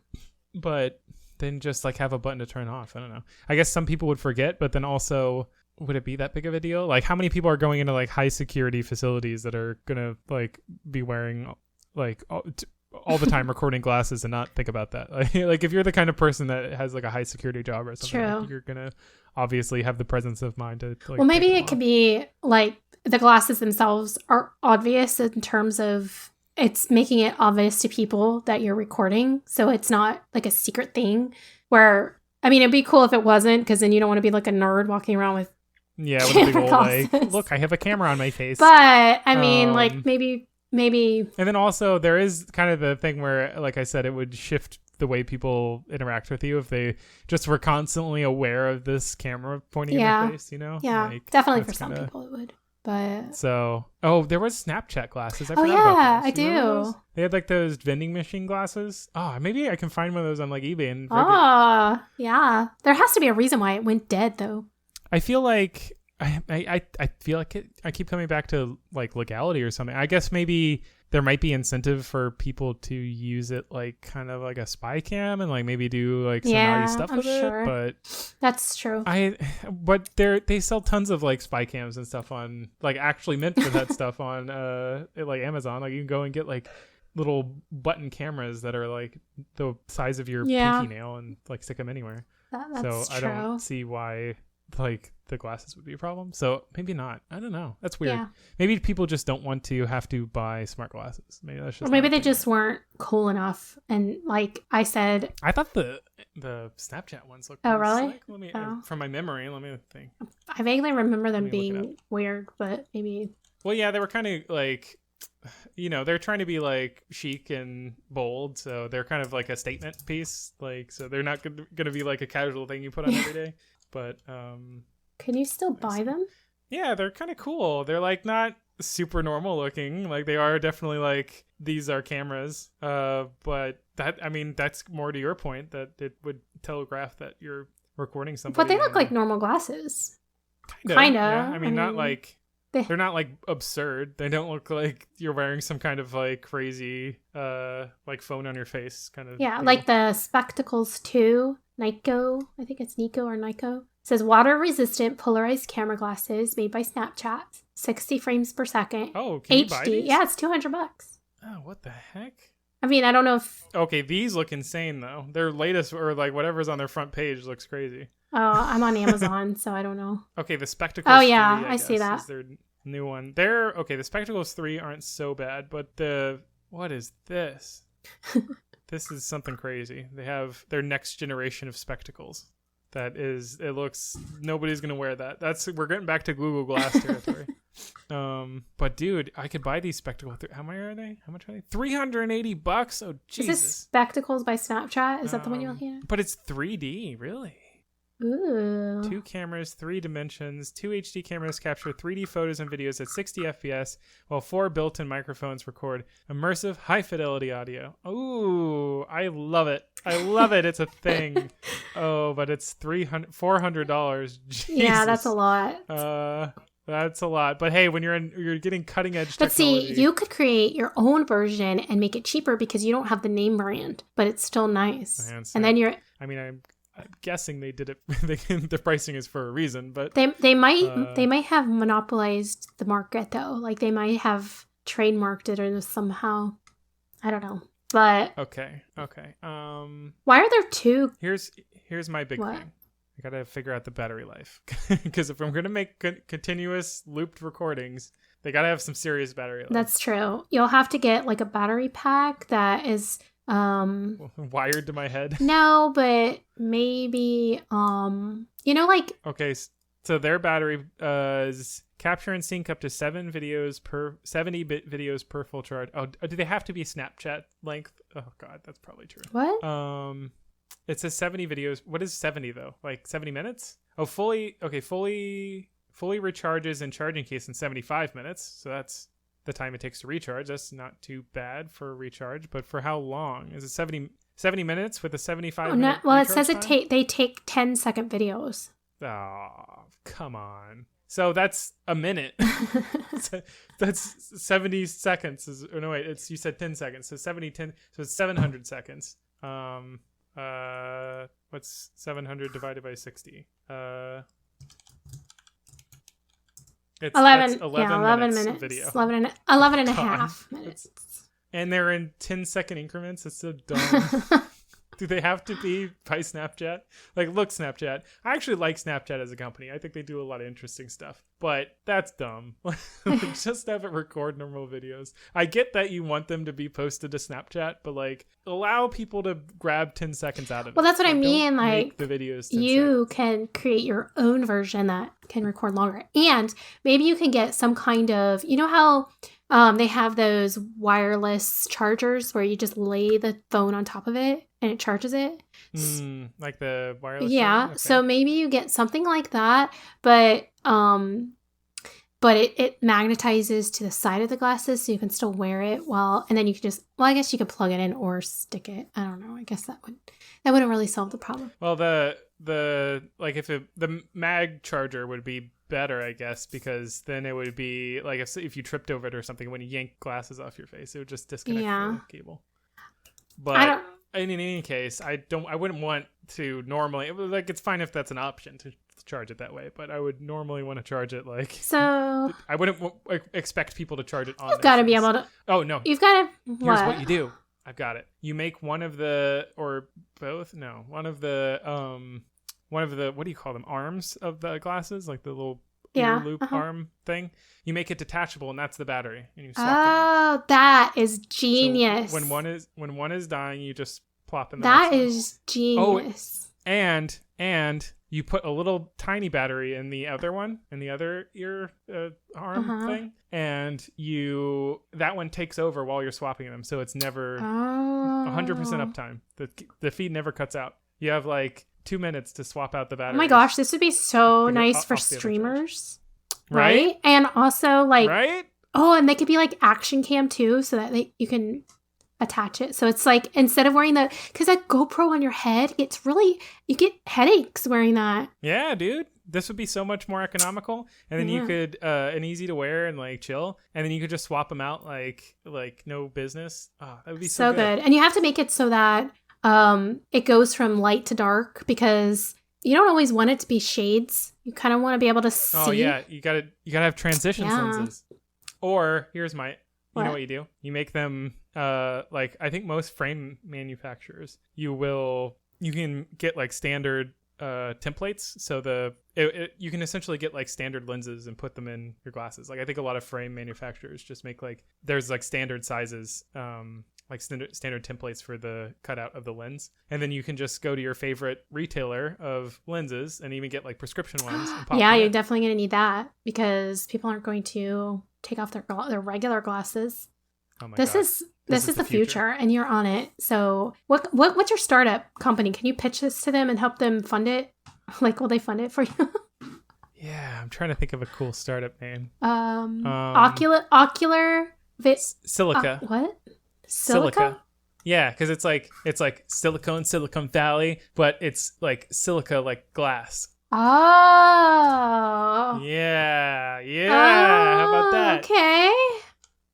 But then just like have a button to turn off. I don't know. I guess some people would forget, but then also, would it be that big of a deal? Like, how many people are going into like high security facilities that are gonna like be wearing like all the time recording glasses and not think about that? Like if you're the kind of person that has like a high security job or something, like, you're gonna obviously have the presence of mind to like, well, maybe it could be like the glasses themselves are obvious in terms of it's making it obvious to people that you're recording, so it's not like a secret thing where, I mean, it'd be cool if it wasn't, because then you don't want to be like a nerd walking around with with a big old like, look, I have a camera on my face. But I mean, like maybe. And then also there is kind of the thing where, like I said, it would shift the way people interact with you if they just were constantly aware of this camera pointing in their face, you know? Yeah, like, definitely for some people it would. But so, there was Snapchat glasses. I forgot about those. I do. They had like those vending machine glasses. Oh, maybe I can find one of those on like eBay. And yeah. There has to be a reason why it went dead, though. I feel like I feel like I keep coming back to like legality or something. I guess maybe there might be incentive for people to use it like kind of like a spy cam and like maybe do like some naughty stuff with it. But that's true. But they sell tons of like spy cams and stuff on like actually meant for that stuff on like Amazon. Like you can go and get like little button cameras that are like the size of your pinky nail and like stick them anywhere. That's I don't see why like the glasses would be a problem. So maybe not. I don't know. That's weird. Yeah. Maybe people just don't want to have to buy smart glasses. Maybe that's just. Or maybe they just weren't cool enough. And like I said, I thought the Snapchat ones looked. Oh really? Slick. Let me from my memory. Let me think. I vaguely remember them being weird, but maybe. Well, yeah, they were kind of like, you know, they're trying to be like chic and bold, so they're kind of like a statement piece. Like, so they're not going to be like a casual thing you put on every day. But can you still buy them? Yeah, they're kind of cool. They're like not super normal looking. Like they are definitely like these are cameras. But that, I mean, that's more to your point that it would telegraph that you're recording something. But they look like normal glasses. Kind of. Yeah. I mean, not like they're not like absurd. They don't look like you're wearing some kind of like crazy like phone on your face kind of. Yeah, like the Spectacles 2. Nico, I think it's Nico or Nico. It says water-resistant polarized camera glasses made by Snapchat, 60 frames per second. Oh, can you buy these? Yeah, it's $200. Oh, what the heck? I mean, I don't know if. Okay, these look insane though. Their latest or like whatever's on their front page looks crazy. Oh, I'm on Amazon, so I don't know. Okay, the Spectacles. Oh yeah, 3, I see that. Is their new one. The Spectacles 3 aren't so bad, but what is this? This is something crazy. They have their next generation of spectacles. It looks, nobody's going to wear that. We're getting back to Google Glass territory. But dude, I could buy these spectacles. How much are they? $380? Oh, Jesus. Is this Spectacles by Snapchat? Is that the one you're looking at? But it's 3D, really. Ooh. 2 cameras, 3 dimensions. 2 HD cameras capture 3D photos and videos at 60 FPS, while 4 built-in microphones record immersive, high-fidelity audio. Ooh, I love it. I love it. It's a thing. Oh, but it's $400. Jesus. Yeah, that's a lot. That's a lot. But hey, when you're getting cutting edge But technology. see, you could create your own version and make it cheaper because you don't have the name brand, but it's still nice. And then I'm guessing they did it. The pricing is for a reason, but they might have monopolized the market though. Like they might have trademarked it or somehow. I don't know. But okay. Why are there two? Here's my big thing. I gotta figure out the battery life because if I'm gonna make continuous looped recordings, they gotta have some serious battery life. That's true. You'll have to get like a battery pack that is wired to my head. No, but maybe like okay. So their battery is capture and sync up to 70 videos per full charge. Oh, do they have to be Snapchat length? Oh God, that's probably true. What? It says 70 videos. What is 70 though? Like 70 minutes? Oh, fully recharges in charging case in 75 minutes. So that's the time it takes to recharge. That's not too bad for a recharge, but for how long? Is it 70 minutes with a 75 minute well, it says time? they take 10-second videos. Oh, come on. So that's a minute. That's 70 seconds. You said 10 seconds. So 10, so it's 700 seconds. What's 700 divided by 60? It's 11 minutes of video. 11 and a half minutes. And they're in 10-second increments. It's so dumb. Do they have to be by Snapchat? Like, look, Snapchat. I actually like Snapchat as a company. I think they do a lot of interesting stuff. But that's dumb. Just have it record normal videos. I get that you want them to be posted to Snapchat, but, like, allow people to grab 10 seconds out of it. Well, that's what I mean. Like, the videos you can create your own version that can record longer. And maybe you can get some kind of, you know how they have those wireless chargers where you just lay the phone on top of it and it charges it. Like the wireless. Yeah. Okay. So maybe you get something like that, but it magnetizes to the side of the glasses so you can still wear it and then you can just, I guess you could plug it in or stick it. I don't know. I guess that wouldn't really solve the problem. Well, the mag charger would be better, I guess, because then it would be like if you tripped over it or something, when you yank glasses off your face, it would just disconnect the cable. But in any case, I wouldn't want to normally, like, it's fine if that's an option to charge it that way, but I would normally want to charge it so I wouldn't expect people to charge it on. You've got to be able to. Oh no, you've got to. Here's what you do. I've got it. You make one of the what do you call them? Arms of the glasses, like the little ear loop arm thing. You make it detachable, and that's the battery. And you swap it. That is genius. So when one is dying, you just plop in the That is genius. Oh, and you put a little tiny battery in the other one, in the other ear arm thing, and that one takes over while you're swapping them, so it's never 100% uptime. The feed never cuts out. You have like 2 minutes to swap out the battery. Oh my gosh, this would be so nice for streamers. Right? And also like right? Oh, and they could be like action cam too, so that you can attach it. So it's like, instead of wearing because that GoPro on your head, you get headaches wearing that. Yeah, dude. This would be so much more economical, and then you could and easy to wear and like chill, and then you could just swap them out like no business. Oh, that would be so good. And you have to make it so that it goes from light to dark, because you don't always want it to be shades. You kind of want to be able to see. Oh yeah, you gotta have transition lenses. Or here's you know what you do? You make them like, I think most frame manufacturers, you can get like standard templates. So you can essentially get like standard lenses and put them in your glasses. Like, I think a lot of frame manufacturers just make there's like standard sizes, like standard templates for the cutout of the lens, and then you can just go to your favorite retailer of lenses and even get like prescription ones. And you're definitely gonna need that, because people aren't going to take off their regular glasses. Oh my God. This is the future, and you're on it. So what's your startup company? Can you pitch this to them and help them fund it? Like, will they fund it for you? Yeah, I'm trying to think of a cool startup name. Ocular Silica. What? Silica? Yeah, because it's like Silicon Valley, but it's like silica, like glass. Oh. Yeah. Yeah. How about that? Okay.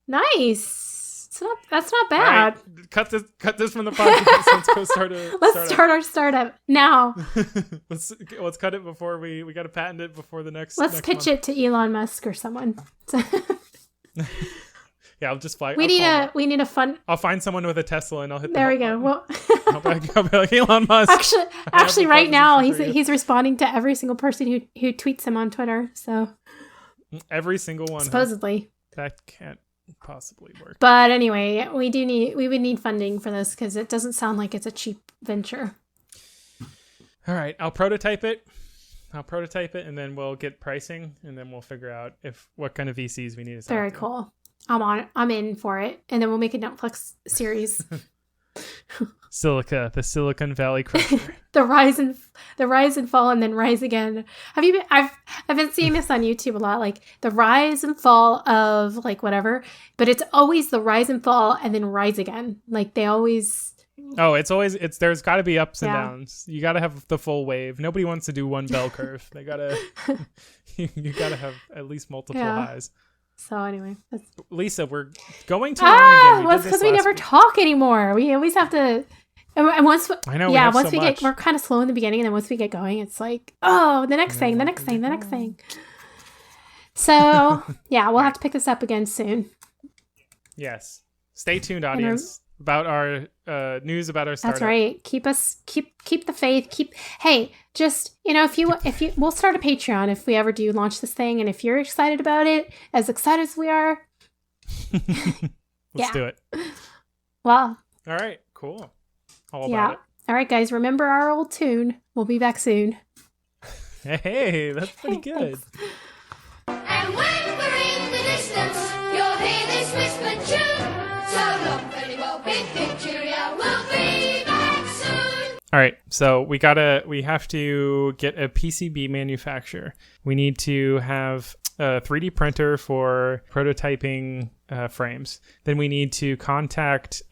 Nice. That's not bad. Right. Cut this from the podcast. Let's go start our startup now. let's cut it before we got to patent it before the next. Let's pitch it to Elon Musk or someone. Yeah, I'll just fly. We need a fun. I'll find someone with a Tesla and I'll hit. There we go. Well, I'll be like Elon Musk. Actually, right now he's responding to every single person who tweets him on Twitter. So every single one. Supposedly. That can't possibly work. But anyway, we would need funding for this because it doesn't sound like it's a cheap venture. All right, I'll prototype it and then we'll get pricing and then we'll figure out what kind of VCs we need to. Very cool. I'm on it. I'm in for it, and then we'll make a Netflix series. Silica, the Silicon Valley Crusher. the rise and fall, and then rise again. I've been seeing this on YouTube a lot, like the rise and fall of like whatever, but it's always the rise and fall and then rise again. Like they always. Oh, there's got to be ups and downs. You got to have the full wave. Nobody wants to do one bell curve. You got to have at least multiple highs. So anyway, Lisa, we're going to learn again. Well, it's because we never talk anymore. We always have to. And once I know, once we we're kind of slow in the beginning, and then once we get going, it's like, oh, the next thing. So yeah, we'll have to pick this up again soon. Yes, stay tuned, audience, about our news about our startup. That's right. Keep the faith. Hey, just if you we'll start a Patreon if we ever do launch this thing, and if you're excited about it, as excited as we are, let's do it. Well, all right, cool. All about it. All right, guys, remember our old tune. We'll be back soon. Hey, that's pretty good. And when we're in the distance, you'll hear this whispered tune. So long, very well, big cheerio, we'll be back soon. All right, so we have to get a PCB manufacturer. We need to have a 3D printer for prototyping frames. Then we need to contact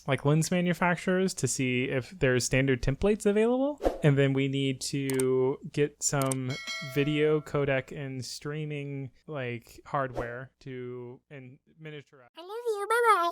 like lens manufacturers to see if there's standard templates available. And then we need to get some video codec and streaming like hardware and miniaturize. I love you, bye-bye.